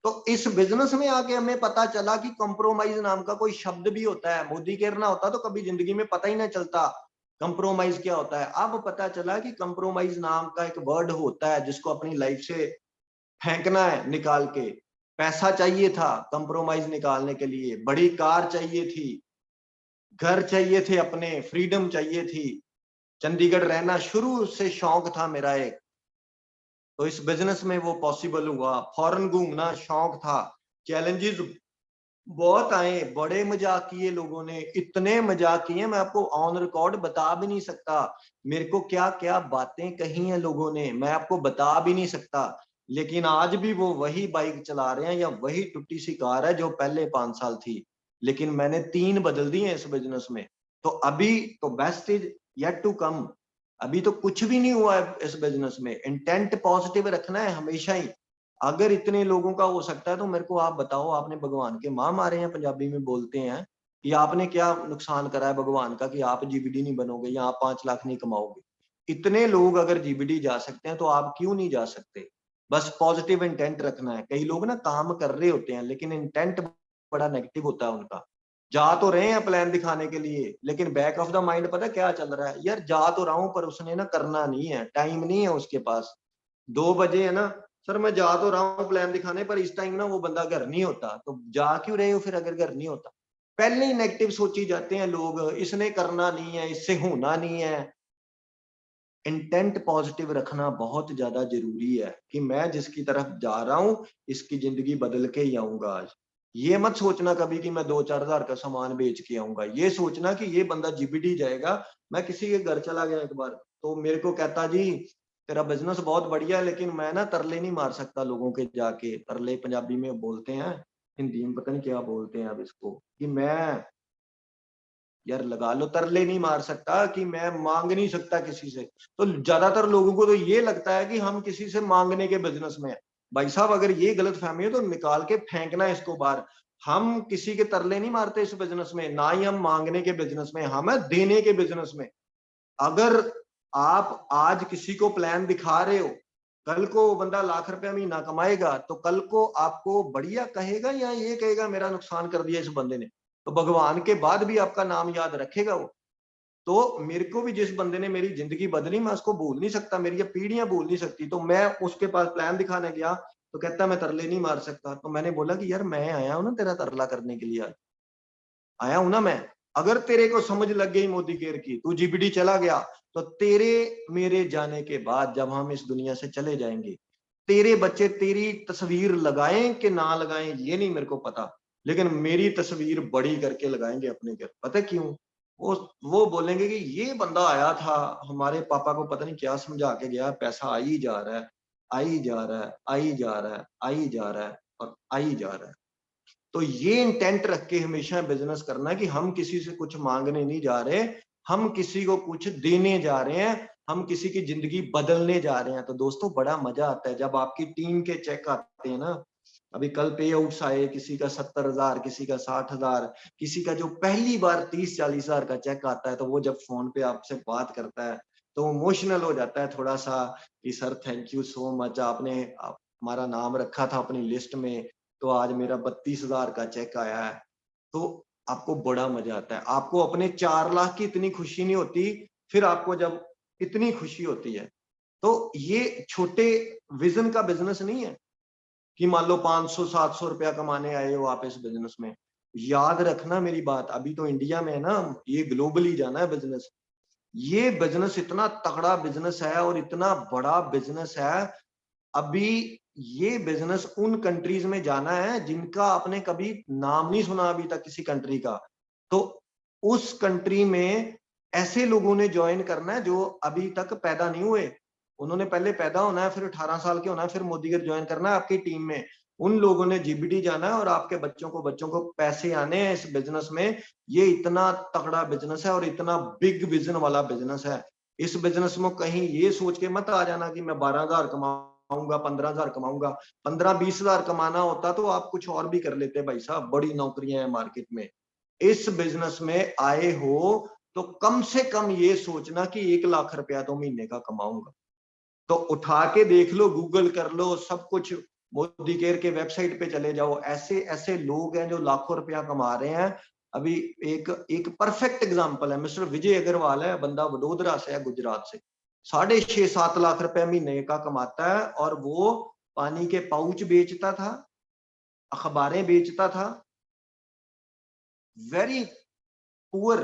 तो इस बिजनेस में आके हमें पता चला कि कंप्रोमाइज नाम का कोई शब्द भी होता है। मोदी केयर ना होता तो कभी जिंदगी में पता ही ना चलता कंप्रोमाइज क्या होता है। अब पता चला कि कंप्रोमाइज नाम का एक वर्ड होता है जिसको अपनी लाइफ से फेंकना है निकाल के। पैसा चाहिए था कंप्रोमाइज निकालने के लिए, बड़ी कार चाहिए थी, घर चाहिए थे, अपने फ्रीडम चाहिए थी, चंडीगढ़ रहना शुरू से शौक था मेरा एक, तो इस बिजनेस में वो पॉसिबल हुआ। फॉरेन घूमना शौक था, चैलेंजेस बहुत आए, बड़े मजाक किए लोगों ने, इतने मजाक किए मैं आपको ऑन रिकॉर्ड बता भी नहीं सकता। मेरे को क्या क्या बातें कही हैं लोगों ने, मैं आपको बता भी नहीं सकता। लेकिन आज भी वो वही बाइक चला रहे हैं या वही टूटी सी कार है जो पहले 5 साल थी, लेकिन मैंने 3 बदल दी हैं इस बिजनेस में। तो अभी तो best is yet to come, अभी तो कुछ भी नहीं हुआ है इस बिजनेस में। इंटेंट पॉजिटिव रखना है हमेशा ही। अगर इतने लोगों का हो सकता है तो मेरे को आप बताओ, आपने भगवान के मां मारे हैं, पंजाबी में बोलते हैं, कि आपने क्या नुकसान करा है भगवान का कि आप जीबीडी नहीं बनोगे या आप 5 लाख नहीं कमाओगे। इतने लोग अगर जीबीडी जा सकते हैं तो आप क्यों नहीं जा सकते? बस पॉजिटिव इंटेंट रखना है। कई लोग ना काम कर रहे होते हैं लेकिन इंटेंट बड़ा नेगेटिव होता है उनका। जा तो रहे हैं प्लान दिखाने के लिए, लेकिन बैक ऑफ द माइंड पता क्या चल रहा है, यार जा तो रहा हूं पर उसने ना करना नहीं है, टाइम नहीं है उसके पास। 2 बजे है ना सर, मैं जा तो रहा हूँ प्लान दिखाने पर इस टाइम ना वो बंदा घर नहीं होता, तो जा क्यों रहे हो फिर अगर घर नहीं होता? पहले ही नेगेटिव सोची जाते हैं लोग, इसने करना नहीं है, इससे होना नहीं है। इंटेंट पॉजिटिव रखना बहुत ज्यादा जरूरी है कि मैं जिसकी तरफ जा रहा हूं इसकी जिंदगी बदल के ही आऊंगा आज। ये मत सोचना कभी कि मैं 2-4 हजार का सामान बेच के आऊंगा, ये सोचना कि ये बंदा जीबीडी जाएगा। मैं किसी के घर चला गया एक बार, तो मेरे को कहता जी तेरा बिजनेस बहुत बढ़िया है, लेकिन मैं ना तरले नहीं मार सकता लोगों के जाके। तरले पंजाबी में बोलते हैं, हिंदी में पता नहीं क्या बोलते हैं अब इसको, कि मैं यार लगा लो, तरले नहीं मार सकता, कि मैं मांग नहीं सकता किसी से। तो ज्यादातर लोगों को तो ये लगता है कि हम किसी से मांगने के बिजनेस में है। भाई साहब अगर ये गलत फहमी है तो निकाल के फेंकना है इसको बाहर। हम किसी के तरले नहीं मारते इस बिजनेस में, ना ही हम मांगने के बिजनेस में, हम है देने के बिजनेस में। अगर आप आज किसी को प्लान दिखा रहे हो, कल को वो बंदा लाख रुपया महीना कमाएगा, तो कल को आपको बढ़िया कहेगा या ये कहेगा मेरा नुकसान कर दिया इस बंदे ने? तो भगवान के बाद भी आपका नाम याद रखेगा वो। तो मेरे को भी जिस बंदे ने मेरी जिंदगी बदली, मैं उसको भूल नहीं सकता, मेरी ये पीढ़ियां भूल नहीं सकती। तो मैं उसके पास प्लान दिखाने गया तो कहता मैं तरले नहीं मार सकता। तो मैंने बोला कि यार मैं आया हूं ना तेरा तरला करने के लिए, आज आया हूं ना मैं। अगर तेरे को समझ लग गई मोदी केयर की, तू जीबीडी चला गया, तो तेरे मेरे जाने के बाद जब हम इस दुनिया से चले जाएंगे, तेरे बच्चे तेरी तस्वीर लगाएं कि ना लगाएं ये नहीं मेरे को पता, लेकिन मेरी तस्वीर बड़ी करके लगाएंगे अपने घर। पता क्यों? वो बोलेंगे कि ये बंदा आया था, हमारे पापा को पता नहीं क्या समझा के गया, पैसा आई जा रहा है, आई जा रहा है, आई जा रहा है, आई जा रहा है और आई जा रहा है। तो ये इंटेंट रख के हमेशा बिजनेस करना है कि हम किसी से कुछ मांगने नहीं जा रहे, हम किसी को कुछ देने जा रहे हैं, हम किसी की जिंदगी बदलने जा रहे हैं। तो दोस्तों बड़ा मजा आता है जब आपकी टीम के चेक आते हैं ना। अभी कल पे आउट्स आए, किसी का 70,000, किसी का 60,000, किसी का जो पहली बार 30-40 हजार का चेक आता है, तो वो जब फोन पे आपसे बात करता है तो इमोशनल हो जाता है थोड़ा सा कि sir thank you so much, आपने हमारा नाम रखा था अपनी लिस्ट में, तो आज मेरा 32,000 का चेक आया है। तो आपको बड़ा मजा आता है। आपको अपने 4 लाख की इतनी खुशी नहीं होती, फिर आपको जब इतनी खुशी होती है। तो ये छोटे विजन का बिजनेस नहीं है कि मान लो 500-700 रुपया कमाने आए हो आप इस बिजनेस में। याद रखना मेरी बात, अभी तो इंडिया में है ना, ये ग्लोबली जाना है बिजनेस। ये बिजनेस इतना तगड़ा बिजनेस है और इतना बड़ा बिजनेस है। अभी ये बिजनेस उन कंट्रीज में जाना है जिनका आपने कभी नाम नहीं सुना अभी तक किसी कंट्री का। तो उस कंट्री में ऐसे लोगों ने ज्वाइन करना है जो अभी तक पैदा नहीं हुए। उन्होंने पहले पैदा होना है, फिर 18 साल के होना है, फिर मोदी के ज्वाइन करना है आपकी टीम में। उन लोगों ने जीबीडी जाना है और आपके बच्चों को पैसे आने हैं इस बिजनेस में। ये इतना तगड़ा बिजनेस है और इतना बिग विजन वाला बिजनेस है। इस बिजनेस में कहीं ये सोच के मत आ जाना कि मैं 12,000 कमाऊंगा, 15,000 कमाऊंगा। 15-20 हजार कमाना होता तो आप कुछ और भी कर लेते भाई साहब, बड़ी नौकरियां हैं मार्केट में। इस बिजनेस में आए हो तो कम से कम ये सोचना कि 1 लाख रुपया तो महीने का कमाऊंगा। तो उठा के देख लो, गूगल कर लो, सब कुछ मोदी केयर के वेबसाइट पे चले जाओ, ऐसे ऐसे लोग हैं जो लाखों रुपया कमा रहे हैं। अभी एक एक परफेक्ट एग्जांपल है, मिस्टर विजय अग्रवाल है, बंदा वडोदरा से है, गुजरात से। 6.5-7 लाख रुपया महीने का कमाता है और वो पानी के पाउच बेचता था, अखबारें बेचता था। वेरी पुअर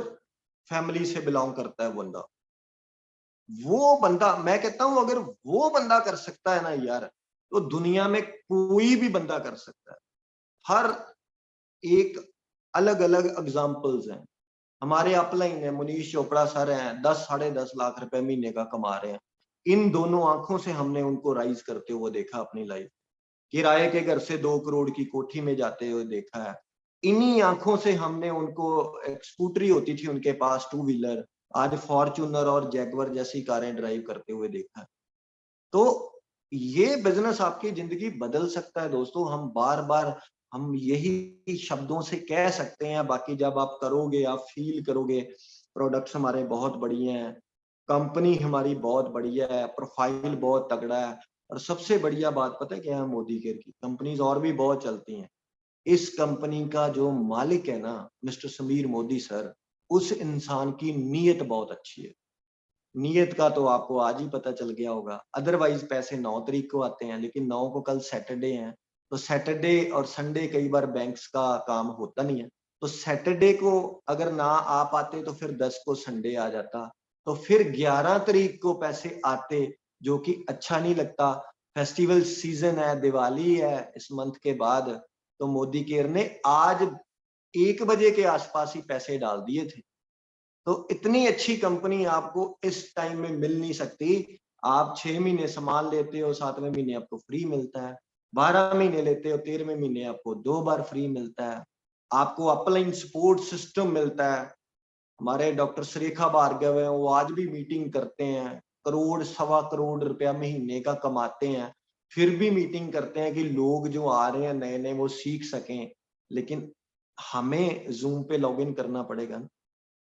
फैमिली से बिलोंग करता है बंदा। वो बंदा, मैं कहता हूं अगर वो बंदा कर सकता है ना यार, तो दुनिया में कोई भी बंदा कर सकता है। हर एक अलग अलग एग्जाम्पल्स हैं। हमारे अपलाइन है, मनीष चोपड़ा सर हैं, 10-10.5 लाख रुपए महीने का कमा रहे हैं। इन दोनों आंखों से हमने उनको राइज करते हुए देखा अपनी लाइफ। किराए के घर से 2 करोड़ की कोठी में जाते हुए देखा है। इन्हीं आंखों से हमने उनको, एक स्कूटरी होती थी उनके पास 2 व्हीलर, आज फॉर्च्यूनर और जैगवर जैसी कारें ड्राइव करते हुए देखा है। तो ये बिजनेस आपकी जिंदगी बदल सकता है दोस्तों। हम बार बार हम यही शब्दों से कह सकते हैं, बाकी जब आप करोगे आप फील करोगे। प्रोडक्ट्स हमारे बहुत बढ़िया हैं, कंपनी हमारी बहुत बढ़िया है, प्रोफाइल बहुत तगड़ा है। और सबसे बढ़िया बात पता है क्या है मोदी केयर की? कंपनीज और भी बहुत चलती हैं, इस कंपनी का जो मालिक है ना मिस्टर समीर मोदी सर, उस इंसान की नीयत बहुत अच्छी है। नियत का तो आपको आज ही पता चल गया होगा। अदरवाइज पैसे 9 तारीख को आते हैं, लेकिन 9 को कल सैटरडे है, तो सैटरडे और संडे कई बार बैंक्स का काम होता नहीं है, तो सैटरडे को अगर ना आ पाते तो फिर 10 को संडे आ जाता, तो फिर 11 तारीख को पैसे आते, जो कि अच्छा नहीं लगता। फेस्टिवल सीजन है, दिवाली है इस मंथ के बाद, तो मोदी केयर ने आज 1 बजे के आसपास ही पैसे डाल दिए थे। तो इतनी अच्छी कंपनी आपको इस टाइम में मिल नहीं सकती। आप 6 महीने सामान लेते हो, 7वें महीने आपको फ्री मिलता है, 12 महीने लेते हो, 13वें महीने आपको 2 बार फ्री मिलता है, आपको अपलाइन सपोर्ट सिस्टम मिलता है। हमारे डॉक्टर सुरेखा भार्गव है, वो आज भी मीटिंग करते हैं, करोड़ सवा करोड़ रुपया महीने का कमाते हैं, फिर भी मीटिंग करते हैं कि लोग जो आ रहे हैं नए नए वो सीख सकें। लेकिन हमें जूम पे लॉगिन करना पड़ेगा ना।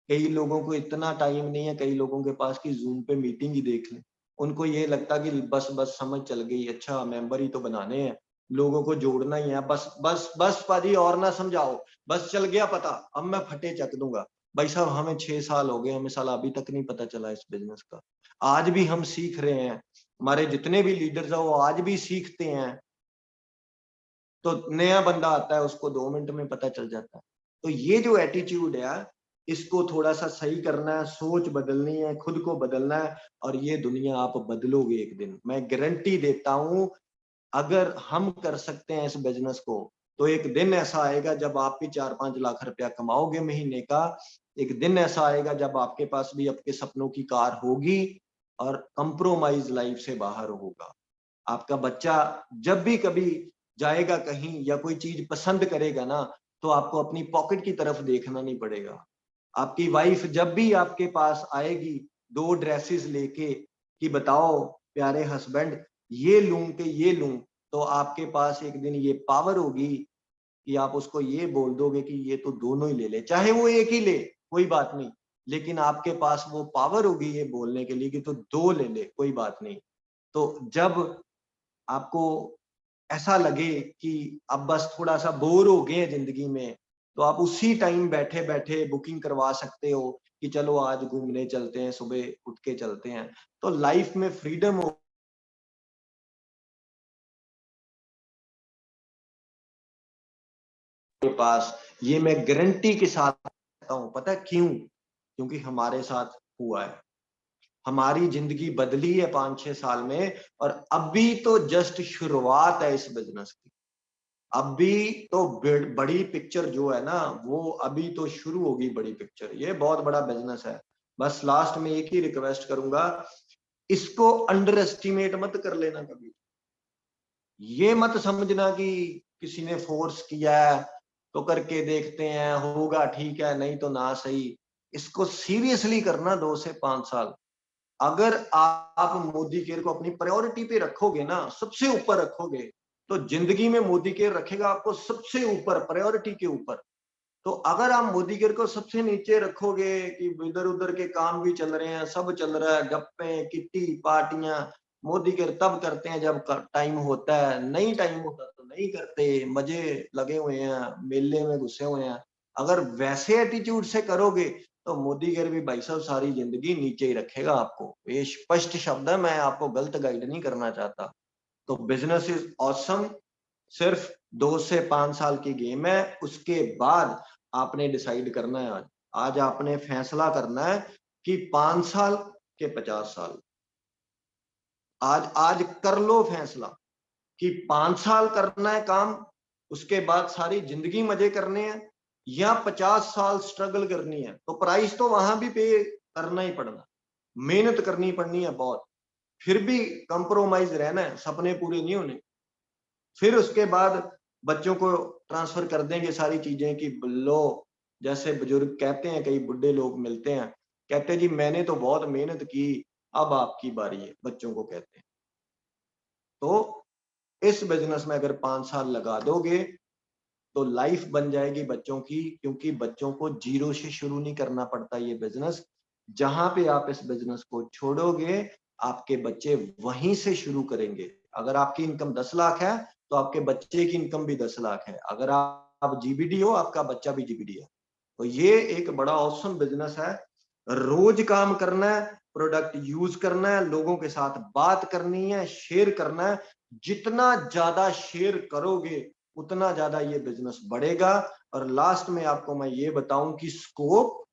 कई लोगों को इतना टाइम नहीं है, कई लोगों के पास कि जूम पे मीटिंग ही देख लें। उनको ये लगता कि बस बस समझ चल गई, अच्छा मेंबर ही तो बनाने हैं, लोगों को जोड़ना ही है, बस बस बस पाजी और ना समझाओ, बस चल गया पता, अब मैं फटे चक दूंगा। भाई साहब हमें 6 साल हो गए, हमें साला अभी तक नहीं पता चला इस बिजनेस का। आज भी हम सीख रहे हैं, हमारे जितने भी लीडर्स हैं वो आज भी सीखते हैं। तो नया बंदा आता है उसको 2 मिनट में पता चल जाता है। तो ये जो एटीट्यूड है इसको थोड़ा सा सही करना है, सोच बदलनी है, खुद को बदलना है, और ये दुनिया आप बदलोगे एक दिन, मैं गारंटी देता हूं। अगर हम कर सकते हैं इस बिजनेस को, तो एक दिन ऐसा आएगा जब आप भी 4-5 लाख रुपया कमाओगे महीने का। एक दिन ऐसा आएगा जब आपके पास भी आपके सपनों की कार होगी और कंप्रोमाइज लाइफ से बाहर होगा। आपका बच्चा जब भी कभी जाएगा कहीं या कोई चीज पसंद करेगा ना, तो आपको अपनी पॉकेट की तरफ देखना नहीं पड़ेगा। आपकी वाइफ जब भी आपके पास आएगी 2 ड्रेसेस लेके कि बताओ प्यारे हस्बैंड ये लूं कि ये लूं, तो आपके पास एक दिन ये पावर होगी कि आप उसको ये बोल दोगे कि ये तो दोनों ही ले ले, चाहे वो एक ही ले कोई बात नहीं, लेकिन आपके पास वो पावर होगी ये बोलने के लिए कि तो 2 ले ले कोई बात नहीं। तो जब आपको ऐसा लगे कि अब बस थोड़ा सा बोर हो गए हैं जिंदगी में, तो आप उसी टाइम बैठे बैठे बुकिंग करवा सकते हो कि चलो आज घूमने चलते हैं, सुबह उठ के चलते हैं। तो लाइफ में फ्रीडम हो के पास, ये मैं गारंटी के साथ कहता हूँ। पता है क्यों? क्योंकि हमारे साथ हुआ है, हमारी जिंदगी बदली है 5-6 साल में, और अभी तो जस्ट शुरुआत है इस बिजनेस की। अभी तो बड़ी पिक्चर जो है ना वो अभी तो शुरू होगी, बड़ी पिक्चर, ये बहुत बड़ा बिजनेस है। बस लास्ट में एक ही रिक्वेस्ट करूंगा, इसको अंडर एस्टिमेट मत कर लेना कभी। ये मत समझना कि किसी ने फोर्स किया है तो करके देखते हैं, होगा ठीक है नहीं तो ना सही। इसको सीरियसली करना 2 से 5 साल। अगर आप मोदी केयर को अपनी प्रायोरिटी पे रखोगे ना, सबसे ऊपर रखोगे, तो जिंदगी में मोदी केयर रखेगा आपको सबसे ऊपर, प्रायोरिटी के ऊपर। तो अगर आप मोदी केयर को सबसे नीचे रखोगे कि इधर उधर के काम भी चल रहे हैं, सब चल रहा है, गप्पे किट्टी पार्टियां, मोदी केयर तब करते हैं जब टाइम होता है, नहीं टाइम होता तो नहीं करते, मजे लगे हुए हैं, मेले में घुसे हुए हैं। अगर वैसे एटीट्यूड से करोगे तो मोदी केयर भी भाई साहब सारी जिंदगी नीचे ही रखेगा आपको। ये स्पष्ट शब्द है, मैं आपको गलत गाइड नहीं करना चाहता। तो बिजनेस इज ऑसम, सिर्फ 2 से 5 साल की गेम है। उसके बाद आपने डिसाइड करना है, आज आपने फैसला करना है कि 5 साल के 50 साल। आज आज कर लो फैसला कि 5 साल करना है काम, उसके बाद सारी जिंदगी मजे करने हैं, या 50 साल स्ट्रगल करनी है। तो प्राइस तो वहां भी पे करना ही पड़ना, मेहनत करनी पड़नी है बहुत, फिर भी कंप्रोमाइज रहना है, सपने पूरे नहीं होने। फिर उसके बाद बच्चों को ट्रांसफर कर देंगे सारी चीजें कि लो, जैसे बुजुर्ग कहते हैं, कई बुढ़े लोग मिलते हैं, कहते हैं जी मैंने तो बहुत मेहनत की, अब आपकी बारी है, बच्चों को कहते हैं। तो इस बिजनेस में अगर 5 साल लगा दोगे तो लाइफ बन जाएगी बच्चों की, क्योंकि बच्चों को जीरो से शुरू नहीं करना पड़ता ये बिजनेस। जहां पे आप इस बिजनेस को छोड़ोगे आपके बच्चे वहीं से शुरू करेंगे। अगर आपकी इनकम 10 लाख है तो आपके बच्चे की इनकम भी 10 लाख है। अगर आप जीबीडी हो, आपका बच्चा भी जीबीडी है। तो ये एक बड़ा ऑसम बिजनेस है। रोज काम करना है, प्रोडक्ट यूज करना है, लोगों के साथ बात करनी है, शेयर करना है। जितना ज्यादा शेयर करोगे उतना ज्यादा ये बिजनेस बढ़ेगा। और लास्ट में आपको मैं ये बताऊं कि स्कोप,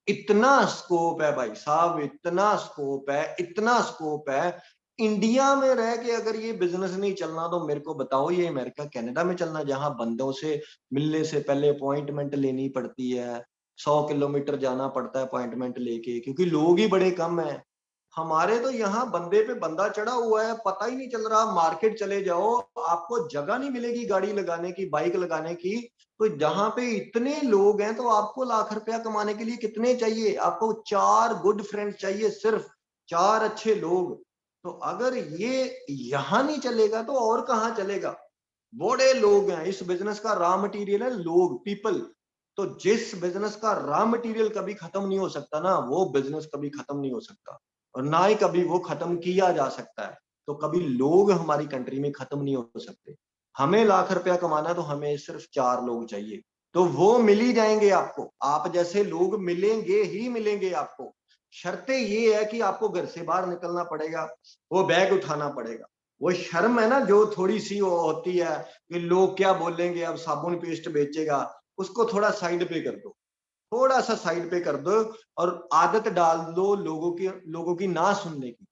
इतना स्कोप है भाई साहब, इतना स्कोप है, इतना स्कोप है। इंडिया में रह के अगर ये बिजनेस नहीं चलना तो मेरे को बताओ ये अमेरिका कनाडा में चलना, जहां बंदों से मिलने से पहले अपॉइंटमेंट लेनी पड़ती है, 100 किलोमीटर जाना पड़ता है अपॉइंटमेंट लेके, क्योंकि लोग ही बड़े कम हैं। हमारे तो यहाँ बंदे पे बंदा चढ़ा हुआ है, पता ही नहीं चल रहा। मार्केट चले जाओ, आपको जगह नहीं मिलेगी गाड़ी लगाने की, बाइक लगाने की। तो जहां पे इतने लोग हैं तो आपको लाख रुपया कमाने के लिए कितने चाहिए? आपको 4 गुड फ्रेंड्स चाहिए, सिर्फ 4 अच्छे लोग। तो अगर ये यहाँ नहीं चलेगा तो और कहाँ चलेगा? बड़े लोग हैं, इस बिजनेस का रॉ मटेरियल है लोग, पीपल। तो जिस बिजनेस का रॉ मटेरियल कभी खत्म नहीं हो सकता ना, वो बिजनेस कभी खत्म नहीं हो सकता, और ना ही कभी वो खत्म किया जा सकता है। तो कभी लोग हमारी कंट्री में खत्म नहीं हो सकते। हमें लाख रुपया कमाना है तो हमें सिर्फ 4 लोग चाहिए, तो वो मिल ही जाएंगे आपको। आप जैसे लोग मिलेंगे ही मिलेंगे आपको। शर्तें ये है कि आपको घर से बाहर निकलना पड़ेगा, वो बैग उठाना पड़ेगा। वो शर्म है ना जो थोड़ी सी वो होती है कि लोग क्या बोलेंगे, अब साबुन पेस्ट बेचेगा, उसको थोड़ा साइड पे कर दो, थोड़ा सा साइड पे कर दो। और आदत डाल दो लोगों की ना सुनने की।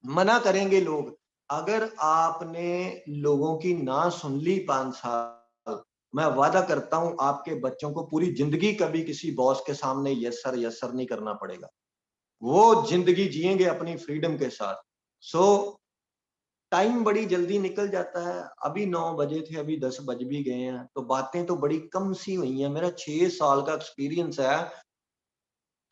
मना करेंगे लोग। अगर आपने लोगों की ना सुन ली 5 साल, मैं वादा करता हूं आपके बच्चों को पूरी जिंदगी कभी किसी बॉस के सामने यस सर नहीं करना पड़ेगा। वो जिंदगी जिएंगे अपनी फ्रीडम के साथ। सो टाइम बड़ी जल्दी निकल जाता है। अभी 9 बजे थे, अभी 10 बज भी गए हैं, तो बातें तो बड़ी कम सी हुई हैं। मेरा 6 साल का एक्सपीरियंस है।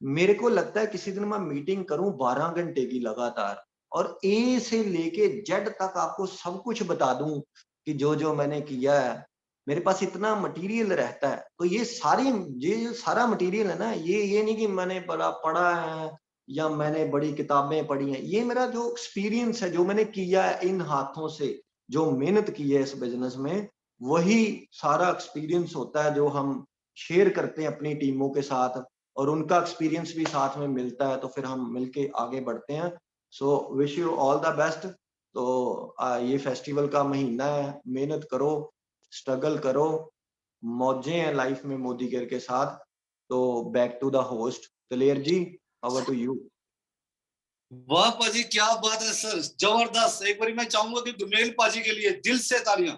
मेरे को लगता है किसी दिन मैं मीटिंग करूं 12 घंटे की लगातार, और ए से लेके जेड तक आपको सब कुछ बता दूं कि जो जो मैंने किया है। मेरे पास इतना मटेरियल रहता है। तो ये जो सारा मटेरियल है ना, ये नहीं कि मैंने बड़ा पढ़ा है या मैंने बड़ी किताबें पढ़ी हैं। ये मेरा जो एक्सपीरियंस है, जो मैंने किया है इन हाथों से, जो मेहनत की है इस बिजनेस में, वही सारा एक्सपीरियंस होता है जो हम शेयर करते हैं अपनी टीमों के साथ, और उनका एक्सपीरियंस भी साथ में मिलता है, तो फिर हम मिलके आगे बढ़ते हैं। So wish you all the best. तो ये फेस्टिवल का महीना है, मेहनत करो, स्ट्रगल करो, मौजें हैं लाइफ में मोदी केयर के साथ। तो back to the host Daler ji, over to you. वाह पाजी, क्या बात है सर, जबरदस्त। एक बार मैं चाहूंगा कि गुरमेल पाजी के लिए दिल से तालियां।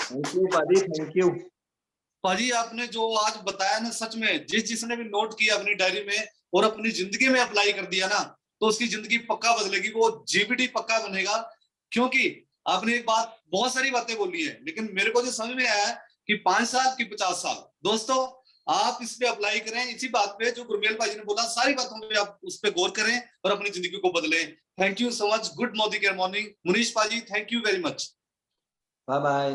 थैंक यू पाजी, थैंक यू। पाजी आपने जो आज बताया ना, सच में जिसने भी नोट किया अपनी डायरी में और अपनी जिंदगी में अप्लाई कर दिया ना, तो उसकी जिंदगी पक्का बदलेगी, वो जीबीटी पक्का बनेगा। क्योंकि आपने एक बात, बहुत सारी बातें बोली है, लेकिन मेरे को जो समझ में आया कि 5 साल की 50 साल, दोस्तों आप इस पे अप्लाई करें, इसी बात पे जो गुरमेल पाजी ने बोला, सारी बातों पे आप उस पे गौर करें और अपनी जिंदगी को बदलें। Thank you so much. Good Modi care morning. Munish पाजी, thank you very much. Bye bye.